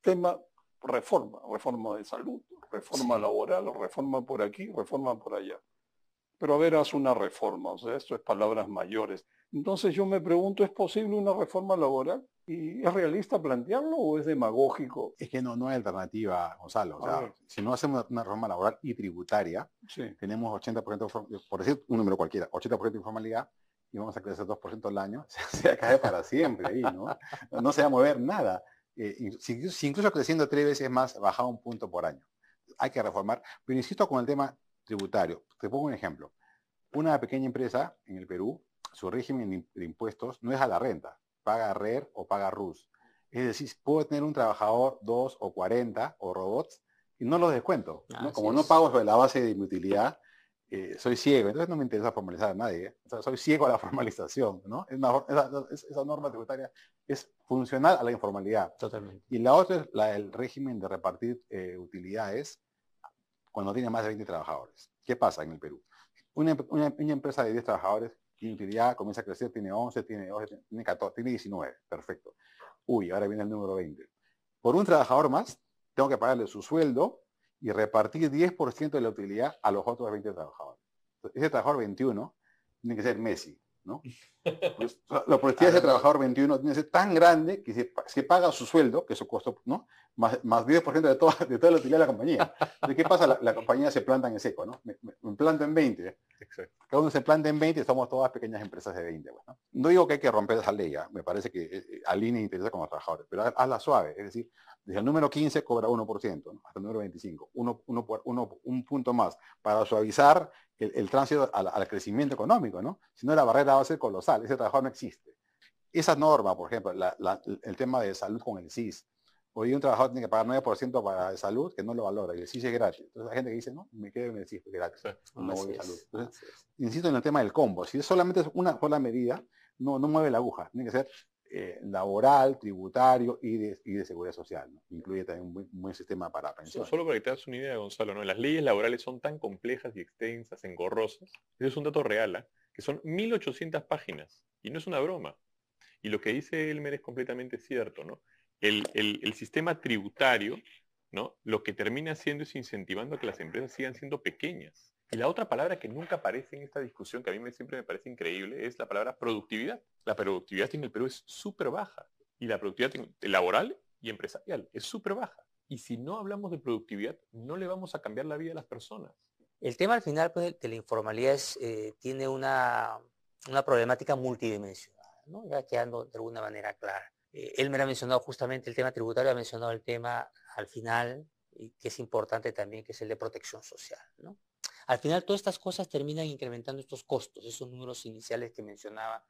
tema, reforma de salud, reforma laboral, reforma por aquí, reforma por allá. Pero a ver, haz una reforma, o sea, esto es palabras mayores. Entonces yo me pregunto, ¿es posible una reforma laboral? ¿Y es realista plantearlo o es demagógico? Es que no hay alternativa, Gonzalo. O A sea, ver, si no hacemos una reforma laboral y tributaria, sí. tenemos 80%, por decir un número cualquiera, 80% de informalidad y vamos a crecer 2% al año, se va a caer para siempre ahí, ¿no? No se va a mover nada. Si incluso creciendo 3 veces más, baja un punto por año. Hay que reformar, pero insisto con el tema tributario. Te pongo un ejemplo. Una pequeña empresa en el Perú, su régimen de impuestos no es a la renta, paga RER o paga RUS. Es decir, puedo tener un trabajador, 2 o 40 o robots y no los descuento, ¿no? Como no pago sobre la base de mi utilidad, soy ciego, entonces no me interesa formalizar a nadie. O sea, soy ciego a la formalización, ¿no? Esa norma tributaria es funcional a la informalidad. Totalmente. Y la otra es la del régimen de repartir utilidades cuando tiene más de 20 trabajadores. ¿Qué pasa en el Perú? Una empresa de 10 trabajadores tiene utilidad, comienza a crecer, tiene 11, tiene 12, tiene 14, tiene 19, perfecto. Uy, ahora viene el número 20. Por un trabajador más, tengo que pagarle su sueldo y repartir 10% de la utilidad a los otros 20 trabajadores. Ese trabajador 21 tiene que ser Messi, ¿no? Pues, la productividad de ese trabajador 21 tiene que ser tan grande que se paga su sueldo, que es su costo, ¿no? Más 10% de toda la utilidad de la compañía. Entonces, ¿qué pasa? La compañía se planta en seco, ¿no? Me planto en 20. Exacto. Cada uno se planta en 20 y somos todas pequeñas empresas de 20. Pues, ¿no? No digo que hay que romper esa ley, me parece que alinea intereses con los trabajadores, pero hazla suave. Es decir, desde el número 15 cobra 1%, ¿no? Hasta el número 25, un punto más, para suavizar el tránsito al crecimiento económico, ¿no? Si no, la barrera va a ser colosal, ese trabajador no existe. Esa norma, por ejemplo, el tema de salud con el SIS, hoy un trabajador tiene que pagar 9% para de salud, que no lo valora, y el SIS es gratis. Entonces hay gente que dice, no, me quedo en el SIS, es gratis, no voy de salud. Entonces, insisto en el tema del combo, si solamente es una sola medida, no mueve la aguja, tiene que ser laboral, tributario y de seguridad social, ¿no? Incluye también un buen sistema para pensiones. Solo para que te das una idea, Gonzalo, ¿no? Las leyes laborales son tan complejas y extensas, engorrosas, eso es un dato real, ¿eh? Que son 1800 páginas, y no es una broma. Y lo que dice Elmer es completamente cierto, ¿no? El sistema tributario, ¿no? Lo que termina haciendo es incentivando a que las empresas sigan siendo pequeñas. Y la otra palabra que nunca aparece en esta discusión, que a mí siempre me parece increíble, es la palabra productividad. La productividad en el Perú es súper baja. Y la productividad laboral y empresarial es súper baja. Y si no hablamos de productividad, no le vamos a cambiar la vida a las personas. El tema al final pues, de la informalidad tiene una problemática multidimensional, ¿no? Ya quedando de alguna manera clara. Él me ha mencionado justamente el tema tributario, ha mencionado el tema al final, y que es importante también, que es el de protección social, ¿no? Al final todas estas cosas terminan incrementando estos costos, esos números iniciales que mencionaba,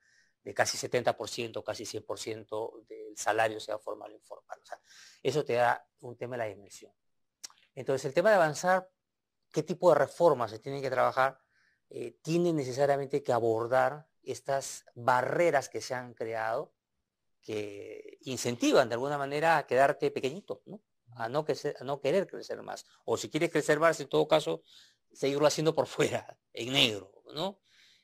de casi 70%, casi 100% del salario, sea formal o informal. O sea, eso te da un tema de la dimensión. Entonces, el tema de avanzar, qué tipo de reformas se tienen que trabajar, tiene necesariamente que abordar estas barreras que se han creado, que incentivan de alguna manera a quedarte pequeñito, ¿no? A no querer crecer más. O si quieres crecer más, en todo caso, seguirlo haciendo por fuera, en negro, ¿no?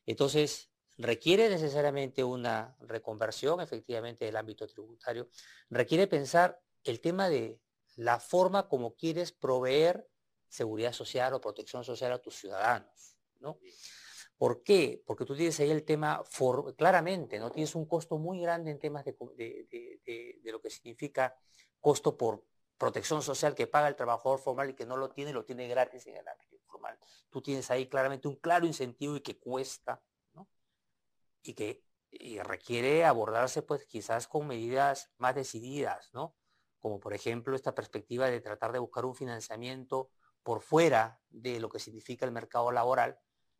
Entonces, requiere necesariamente una reconversión, efectivamente, del ámbito tributario. Requiere pensar el tema de la forma como quieres proveer seguridad social o protección social a tus ciudadanos, ¿no? ¿Por qué? Porque tú tienes ahí el tema, claramente, ¿no? Tienes un costo muy grande en temas de lo que significa costo por protección social que paga el trabajador formal y que no lo tiene gratis en el ámbito informal. Tú tienes ahí claramente un claro incentivo y que cuesta, ¿no? Y requiere abordarse pues quizás con medidas más decididas, ¿no? Como por ejemplo esta perspectiva de tratar de buscar un financiamiento por fuera de lo que significa el mercado laboral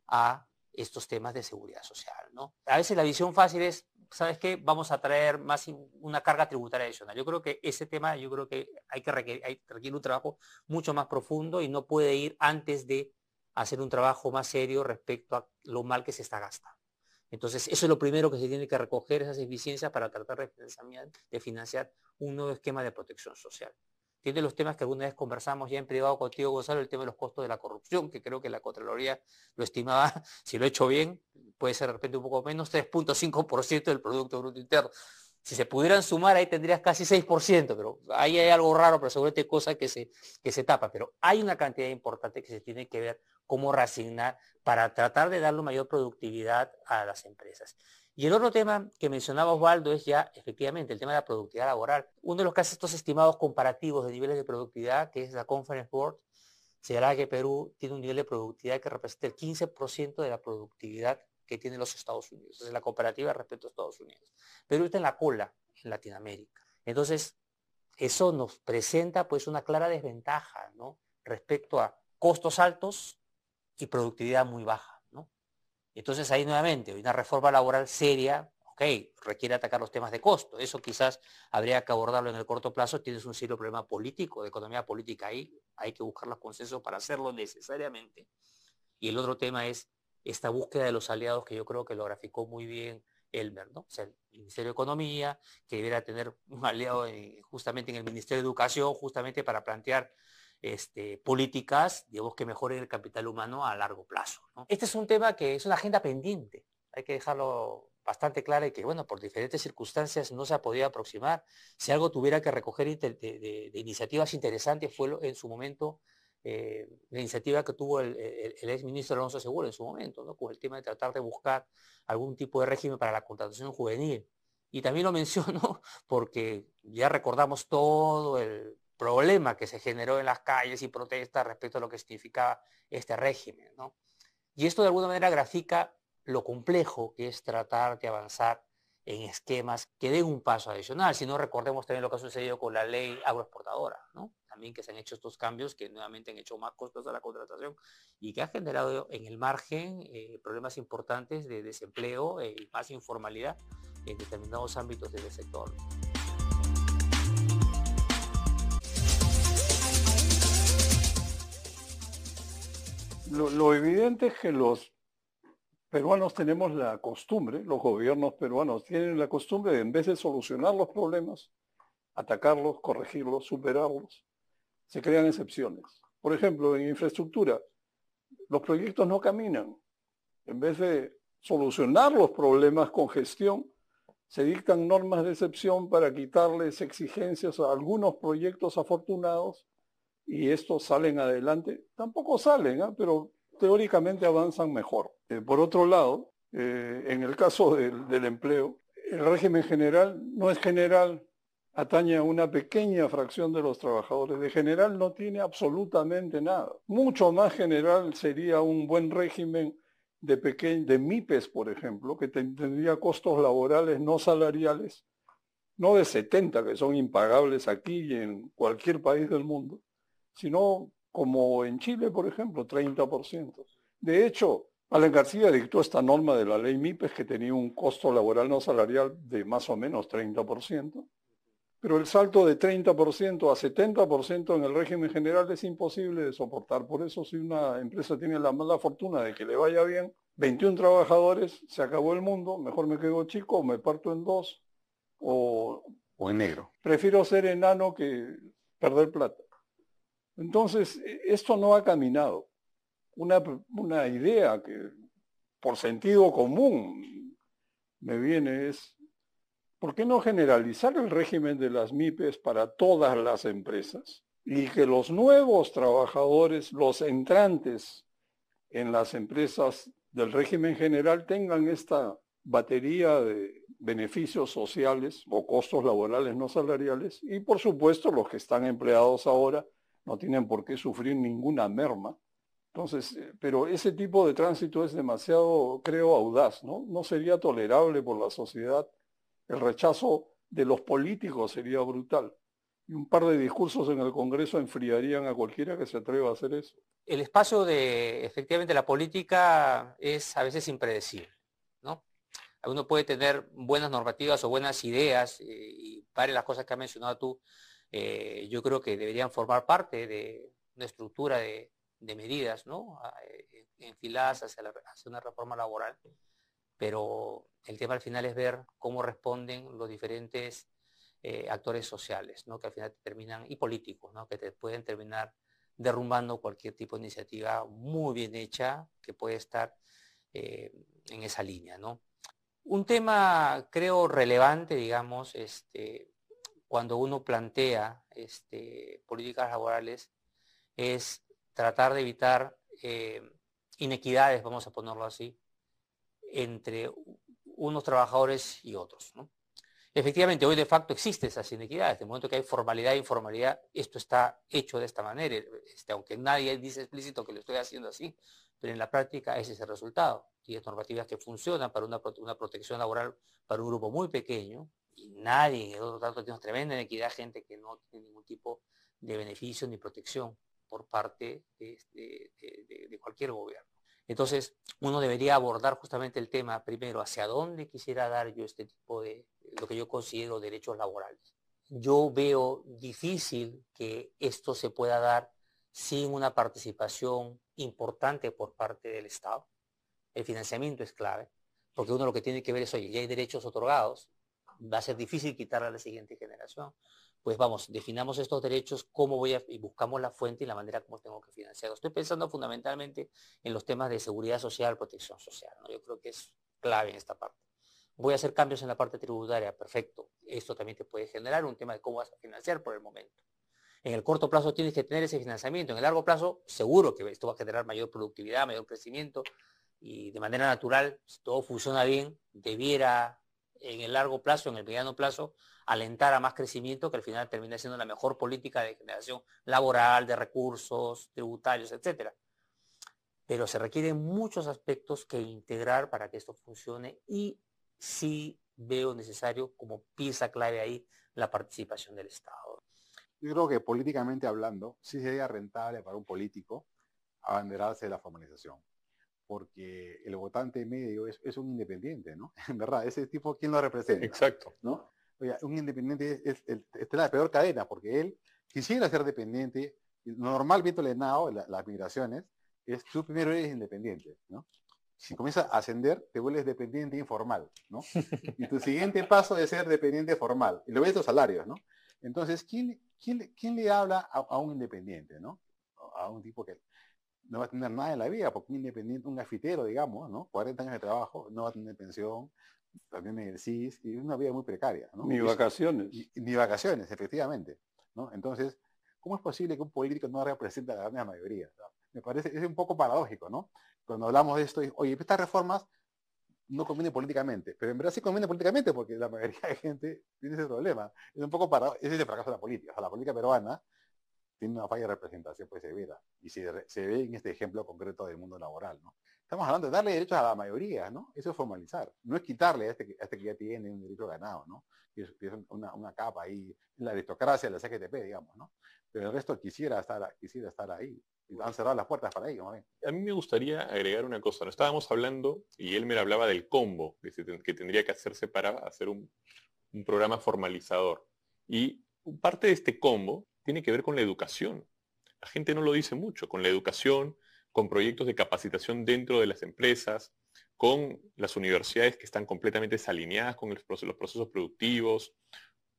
a estos temas de seguridad social, ¿no? A veces la visión fácil es, ¿sabes qué? Vamos a traer más una carga tributaria adicional. Yo creo que ese tema, yo creo que requiere un trabajo mucho más profundo y no puede ir antes de hacer un trabajo más serio respecto a lo mal que se está gastando. Entonces, eso es lo primero que se tiene que recoger, esas eficiencias para tratar de financiar un nuevo esquema de protección social. Tiene los temas que alguna vez conversamos ya en privado contigo, Gonzalo, el tema de los costos de la corrupción, que creo que la Contraloría lo estimaba, si lo he hecho bien, puede ser de repente un poco menos, 3.5% del Producto Bruto Interno. Si se pudieran sumar, ahí tendrías casi 6%, pero ahí hay algo raro, pero seguramente hay cosas que se tapan. Pero hay una cantidad importante que se tiene que ver cómo reasignar para tratar de darle mayor productividad a las empresas. Y el otro tema que mencionaba Osvaldo es ya efectivamente el tema de la productividad laboral. Uno de los que hace estos estimados comparativos de niveles de productividad, que es la Conference Board, señala que Perú tiene un nivel de productividad que representa el 15% de la productividad que tienen los Estados Unidos. Entonces, la comparativa respecto a Estados Unidos. Perú está en la cola en Latinoamérica. Entonces, eso nos presenta pues una clara desventaja, ¿no?, respecto a costos altos y productividad muy baja, ¿no? Entonces ahí nuevamente, una reforma laboral seria, ok, requiere atacar los temas de costo. Eso quizás habría que abordarlo en el corto plazo. Tienes un serio problema político, de economía política ahí. Hay que buscar los consensos para hacerlo necesariamente. Y el otro tema es esta búsqueda de los aliados que yo creo que lo graficó muy bien Elmer, ¿no? O sea, el Ministerio de Economía, que debiera tener un aliado justamente en el Ministerio de Educación, justamente para plantear políticas, digamos, que mejoren el capital humano a largo plazo, ¿no? Este es un tema que es una agenda pendiente, hay que dejarlo bastante claro y que, bueno, por diferentes circunstancias no se ha podido aproximar. Si algo tuviera que recoger de iniciativas interesantes fue en su momento la iniciativa que tuvo el ex ministro Alonso Seguro en su momento, ¿no?, con el tema de tratar de buscar algún tipo de régimen para la contratación juvenil. Y también lo menciono porque ya recordamos todo el problema que se generó en las calles y protestas respecto a lo que significaba este régimen, ¿no? Y esto de alguna manera grafica lo complejo que es tratar de avanzar en esquemas que den un paso adicional. Si no, recordemos también lo que ha sucedido con la ley agroexportadora, ¿no? También que se han hecho estos cambios que nuevamente han hecho más costos a la contratación y que ha generado en el margen problemas importantes de desempleo y más informalidad en determinados ámbitos del sector. Lo evidente es que los peruanos tenemos la costumbre, los gobiernos peruanos tienen la costumbre de, en vez de solucionar los problemas, atacarlos, corregirlos, superarlos, se crean excepciones. Por ejemplo, en infraestructura, los proyectos no caminan. En vez de solucionar los problemas con gestión, se dictan normas de excepción para quitarles exigencias a algunos proyectos afortunados y estos salen adelante. Tampoco salen, pero teóricamente avanzan mejor. Por otro lado, en el caso del empleo, el régimen general no es general, atañe a una pequeña fracción de los trabajadores. De general no tiene absolutamente nada. Mucho más general sería un buen régimen de MIPES, por ejemplo, que tendría costos laborales no salariales, no de 70, que son impagables aquí y en cualquier país del mundo, sino como en Chile, por ejemplo, 30%. De hecho, Alan García dictó esta norma de la ley MIPES que tenía un costo laboral no salarial de más o menos 30%, pero el salto de 30% a 70% en el régimen general es imposible de soportar. Por eso, si una empresa tiene la mala fortuna de que le vaya bien, 21 trabajadores, se acabó el mundo, mejor me quedo chico, o me parto en dos, o en negro. Prefiero ser enano que perder plata. Entonces, esto no ha caminado. Una idea que por sentido común me viene es, ¿por qué no generalizar el régimen de las MIPES para todas las empresas? Y que los nuevos trabajadores, los entrantes en las empresas del régimen general tengan esta batería de beneficios sociales o costos laborales no salariales, y por supuesto los que están empleados ahora no tienen por qué sufrir ninguna merma. Entonces, pero ese tipo de tránsito es demasiado, creo, audaz, ¿no? No sería tolerable por la sociedad. El rechazo de los políticos sería brutal. Y un par de discursos en el Congreso enfriarían a cualquiera que se atreva a hacer eso. El espacio de, efectivamente, la política es a veces impredecible, ¿no? Uno puede tener buenas normativas o buenas ideas y varias de las cosas que has mencionado tú, yo creo que deberían formar parte de una estructura de medidas, ¿no?, enfiladas hacia una reforma laboral, pero el tema al final es ver cómo responden los diferentes actores sociales, ¿no?, que al final terminan, y políticos, ¿no?, que te pueden terminar derrumbando cualquier tipo de iniciativa muy bien hecha que puede estar en esa línea, ¿no? Un tema, creo, relevante, digamos, cuando uno plantea políticas laborales, es tratar de evitar inequidades, vamos a ponerlo así, entre unos trabajadores y otros, ¿no? Efectivamente, hoy de facto existe esa inequidad. Desde el momento que hay formalidad e informalidad, esto está hecho de esta manera. Aunque nadie dice explícito que lo estoy haciendo así, pero en la práctica ese es el resultado. Tienes normativas que funcionan para una protección laboral para un grupo muy pequeño, y nadie, en el otro tanto, tiene tremenda inequidad, gente que no tiene ningún tipo de beneficio ni protección por parte de cualquier gobierno. Entonces, uno debería abordar justamente el tema primero, hacia dónde quisiera dar yo este tipo de, lo que yo considero derechos laborales. Yo veo difícil que esto se pueda dar sin una participación importante por parte del Estado. El financiamiento es clave, porque uno lo que tiene que ver es, oye, ya hay derechos otorgados, va a ser difícil quitarle a la siguiente generación. Pues vamos, definamos estos derechos, y buscamos la fuente y la manera como tengo que financiarlos. Estoy pensando fundamentalmente en los temas de seguridad social, protección social, ¿no? Yo creo que es clave en esta parte. Voy a hacer cambios en la parte tributaria, perfecto. Esto también te puede generar un tema de cómo vas a financiar por el momento. En el corto plazo tienes que tener ese financiamiento. En el largo plazo, seguro que esto va a generar mayor productividad, mayor crecimiento, y de manera natural, si todo funciona bien, debiera en el largo plazo, en el mediano plazo, alentar a más crecimiento, que al final termina siendo la mejor política de generación laboral, de recursos, tributarios, etcétera. Pero se requieren muchos aspectos que integrar para que esto funcione, y sí veo necesario como pieza clave ahí la participación del Estado. Yo creo que políticamente hablando, sí sería rentable para un político abanderarse de la formalización, porque el votante medio es un independiente, ¿no? En verdad, ese tipo, ¿quién lo representa? Exacto. ¿No? Oye, un independiente es la peor cadena, porque él quisiera ser dependiente. Normal, viendo el ENAO, las migraciones, es tú primero eres independiente, ¿no? Si comienzas a ascender, te vuelves dependiente informal, ¿no? Y tu siguiente paso es ser dependiente formal. Y lo ves los salarios, ¿no? Entonces, ¿quién le habla a un independiente, ¿no? A un tipo que no va a tener nada en la vida, porque un independiente, un gafitero, digamos, ¿no? 40 años de trabajo, no va a tener pensión, también el CIS, y una vida muy precaria, ¿no? Ni vacaciones. Ni vacaciones, efectivamente, ¿no? Entonces, ¿cómo es posible que un político no represente a la gran mayoría, ¿no? Me parece, es un poco paradójico, ¿no? Cuando hablamos de esto, oye, estas reformas no convienen políticamente, pero en verdad sí conviene políticamente, porque la mayoría de gente tiene ese problema. Es un poco paradójico, ese es el fracaso de la política. O sea, la política peruana tiene una falla de representación pues severa, y se ve en este ejemplo concreto del mundo laboral, ¿no? Estamos hablando de darle derechos a la mayoría, ¿no? Eso es formalizar, no es quitarle a este que ya tiene un derecho ganado, ¿no? Que es una capa ahí, la aristocracia de la CGTP, digamos, ¿no? Pero el resto quisiera estar ahí, y han cerrado las puertas para ello, ¿no? A mí me gustaría agregar una cosa. No estábamos hablando, y Elmer hablaba del combo que tendría que hacerse para hacer un programa formalizador. Y parte de este combo tiene que ver con la educación. La gente no lo dice mucho, con la educación, con proyectos de capacitación dentro de las empresas, con las universidades que están completamente desalineadas con los procesos productivos,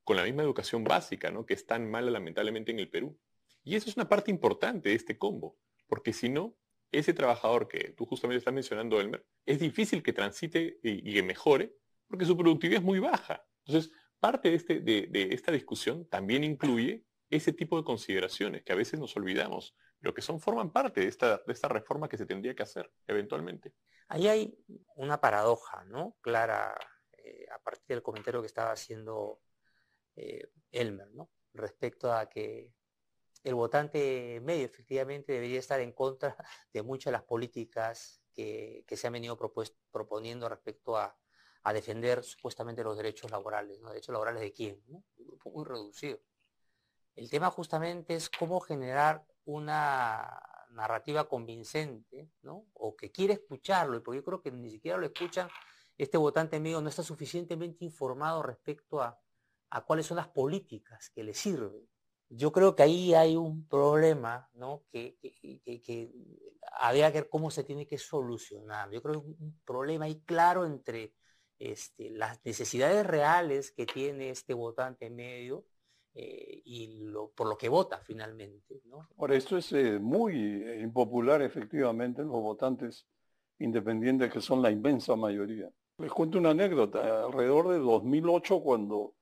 con la misma educación básica, ¿no? Que es tan mala lamentablemente en el Perú. Y eso es una parte importante de este combo, porque si no, ese trabajador que tú justamente estás mencionando, Elmer, es difícil que transite y que mejore, porque su productividad es muy baja. Entonces, parte de esta discusión también incluye ese tipo de consideraciones que a veces nos olvidamos, pero que forman parte de esta reforma que se tendría que hacer eventualmente. Ahí hay una paradoja, ¿no? Clara, a partir del comentario que estaba haciendo Elmer, ¿no? Respecto a que el votante medio efectivamente debería estar en contra de muchas de las políticas que se han venido proponiendo respecto a defender supuestamente los derechos laborales, ¿no? ¿Derechos laborales de quién? ¿No? Un grupo muy reducido. El tema justamente es cómo generar una narrativa convincente, ¿no? O que quiere escucharlo, porque yo creo que ni siquiera lo escuchan. Este votante medio no está suficientemente informado respecto a cuáles son las políticas que le sirven. Yo creo que ahí hay un problema, ¿no? que habría que ver cómo se tiene que solucionar. Yo creo que hay un problema ahí claro entre las necesidades reales que tiene este votante medio y por lo que vota finalmente, ¿no? Ahora, esto es muy impopular efectivamente en los votantes independientes, que son la inmensa mayoría. Les cuento una anécdota. Alrededor de 2008, cuando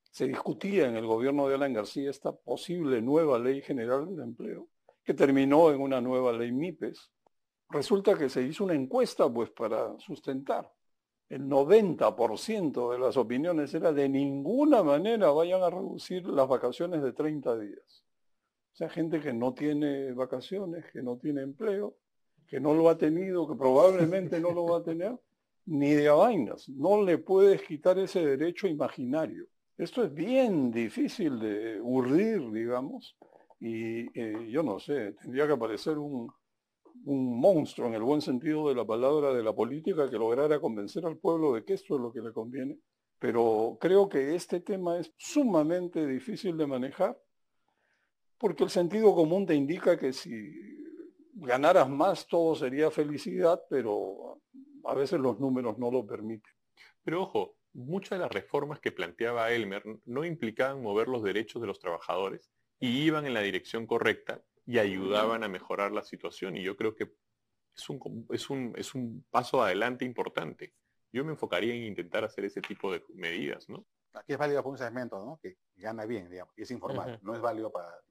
se discutía en el gobierno de Alan García esta posible nueva ley general del empleo, que terminó en una nueva ley MIPES, resulta que se hizo una encuesta pues para sustentar. el 90% de las opiniones era de ninguna manera vayan a reducir las vacaciones de 30 días. O sea, gente que no tiene vacaciones, que no tiene empleo, que no lo ha tenido, que probablemente no lo va a tener, ni de a vainas. No le puedes quitar ese derecho imaginario. Esto es bien difícil de urdir, digamos, y yo no sé, tendría que aparecer un monstruo en el buen sentido de la palabra de la política que lograra convencer al pueblo de que esto es lo que le conviene. Pero creo que este tema es sumamente difícil de manejar porque el sentido común te indica que si ganaras más todo sería felicidad, pero a veces los números no lo permiten. Pero ojo, muchas de las reformas que planteaba Elmer no implicaban mover los derechos de los trabajadores y iban en la dirección correcta y ayudaban a mejorar la situación. Y yo creo que es un paso adelante importante. Yo me enfocaría en intentar hacer ese tipo de medidas, ¿no? Aquí es válido para un segmento, ¿no? Que gana bien, digamos, y es informal. No es válido para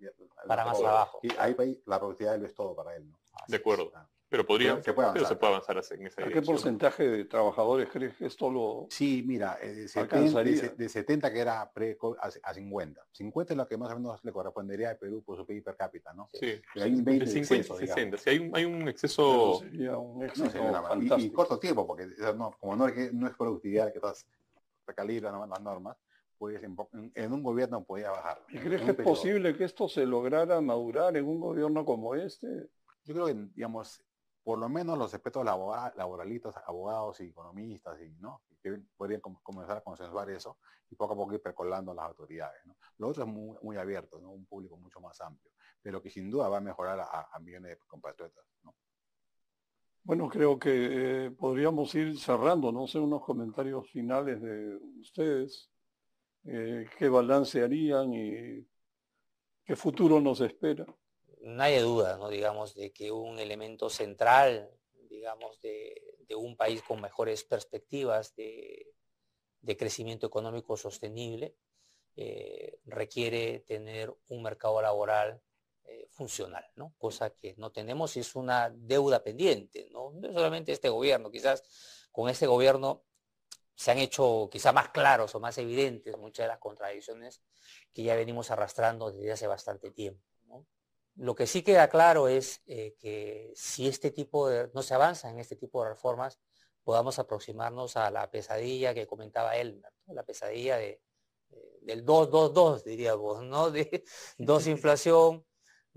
más trabajo. Y ahí la productividad lo es todo para él, ¿no? De acuerdo. Pero se puede avanzar en esa ¿A dirección. qué porcentaje de trabajadores crees que esto lo Sí, mira, alcanzaría? de 70 que era a 50. 50 es lo que más o menos le correspondería a Perú por su PIB per cápita, ¿no? Sí, Pero hay un 20 de de 50 exceso, y 60. digamos. Si hay un exceso... Pero sería un No, éxito sería fantástico. y corto tiempo, porque como no es productividad que todas recalibran las normas, pues en un gobierno podía bajar. ¿Y crees En que un es periodo. posible que esto se lograra madurar en un gobierno como este? Yo creo que, digamos, por lo menos los aspectos laboralistas, abogados y economistas, que podrían comenzar a consensuar eso y poco a poco ir percolando a las autoridades, ¿no? Lo otro es muy, muy abierto, ¿no? Un público mucho más amplio, pero que sin duda va a mejorar a millones de compatriotas, ¿no? Bueno, creo que podríamos ir cerrando, no sé, unos comentarios finales de ustedes, qué balance harían y qué futuro nos espera. No hay duda, ¿no? Digamos, de que un elemento central, digamos, de un país con mejores perspectivas de crecimiento económico sostenible, requiere tener un mercado laboral funcional, ¿no? Cosa que no tenemos y es una deuda pendiente, ¿no? No solamente este gobierno, quizás con este gobierno se han hecho quizá más claros o más evidentes muchas de las contradicciones que ya venimos arrastrando desde hace bastante tiempo, ¿no? Lo que sí queda claro es que si no se avanza en este tipo de reformas, podamos aproximarnos a la pesadilla que comentaba Elmer, ¿no? La pesadilla del 2-2-2, diríamos, ¿no? De 2 inflación,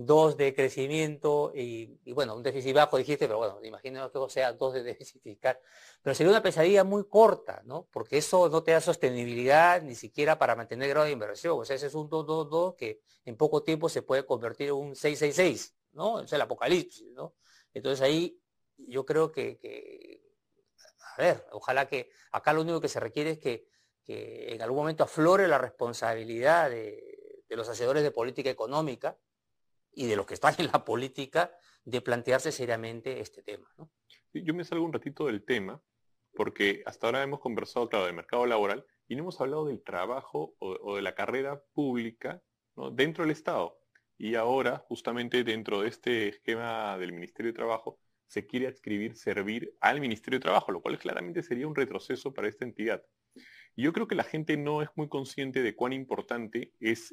2 de crecimiento y bueno, un déficit bajo dijiste, pero bueno, imagínate que sea 2 de déficit fiscal. Pero sería una pesadilla muy corta, ¿no? Porque eso no te da sostenibilidad ni siquiera para mantener grado de inversión. O sea, ese es un 2-2-2 que en poco tiempo se puede convertir en un 6-6-6, ¿no? Es el apocalipsis, ¿no? Entonces ahí yo creo a ver, ojalá que acá lo único que se requiere es que en algún momento aflore la responsabilidad de los hacedores de política económica y de los que están en la política de plantearse seriamente este tema, ¿no? Yo me salgo un ratito del tema, porque hasta ahora hemos conversado, claro, del mercado laboral y no hemos hablado del trabajo o de la carrera pública, ¿no? Dentro del Estado. Y ahora, justamente dentro de este esquema del Ministerio de Trabajo, se quiere adscribir servir al Ministerio de Trabajo, lo cual claramente sería un retroceso para esta entidad. Y yo creo que la gente no es muy consciente de cuán importante es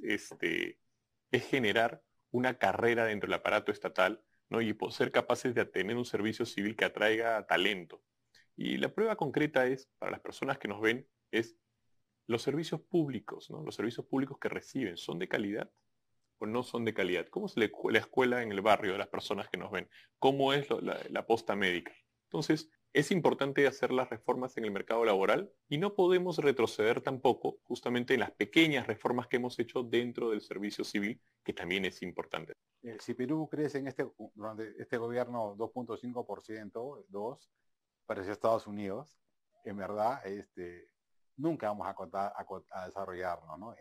generar una carrera dentro del aparato estatal, ¿no? Y ser capaces de tener un servicio civil que atraiga talento. Y la prueba concreta es, para las personas que nos ven, es los servicios públicos, ¿no? Los servicios públicos que reciben, ¿son de calidad o no son de calidad? ¿Cómo es la escuela en el barrio de las personas que nos ven? ¿Cómo es la posta médica? Entonces, es importante hacer las reformas en el mercado laboral y no podemos retroceder tampoco justamente en las pequeñas reformas que hemos hecho dentro del servicio civil, que también es importante. Si Perú crece durante este gobierno 2.5%, 2, pareció Estados Unidos, en verdad, nunca vamos a desarrollarnos, ¿no?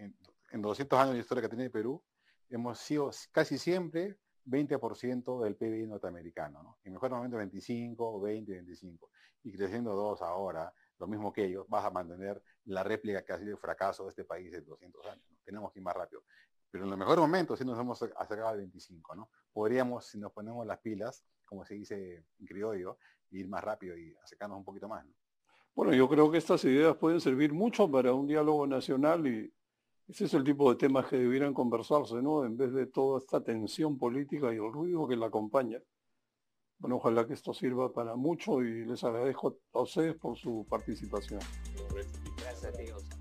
En 200 años de historia que tiene Perú, hemos sido casi siempre 20% del PIB norteamericano, ¿no? En mejor momento 25, 20, 25. Y creciendo 2 ahora, lo mismo que ellos, vas a mantener la réplica que ha sido el fracaso de este país en 200 años, ¿no? Tenemos que ir más rápido. Pero en los mejores momentos sí nos hemos acercado al 25, ¿no? Podríamos, si nos ponemos las pilas, como se dice en criollo, ir más rápido y acercarnos un poquito más, ¿no? Bueno, yo creo que estas ideas pueden servir mucho para un diálogo nacional y ese es el tipo de temas que debieran conversarse, ¿no? En vez de toda esta tensión política y el ruido que la acompaña. Bueno, ojalá que esto sirva para mucho y les agradezco a ustedes por su participación. Gracias a ti, Oscar.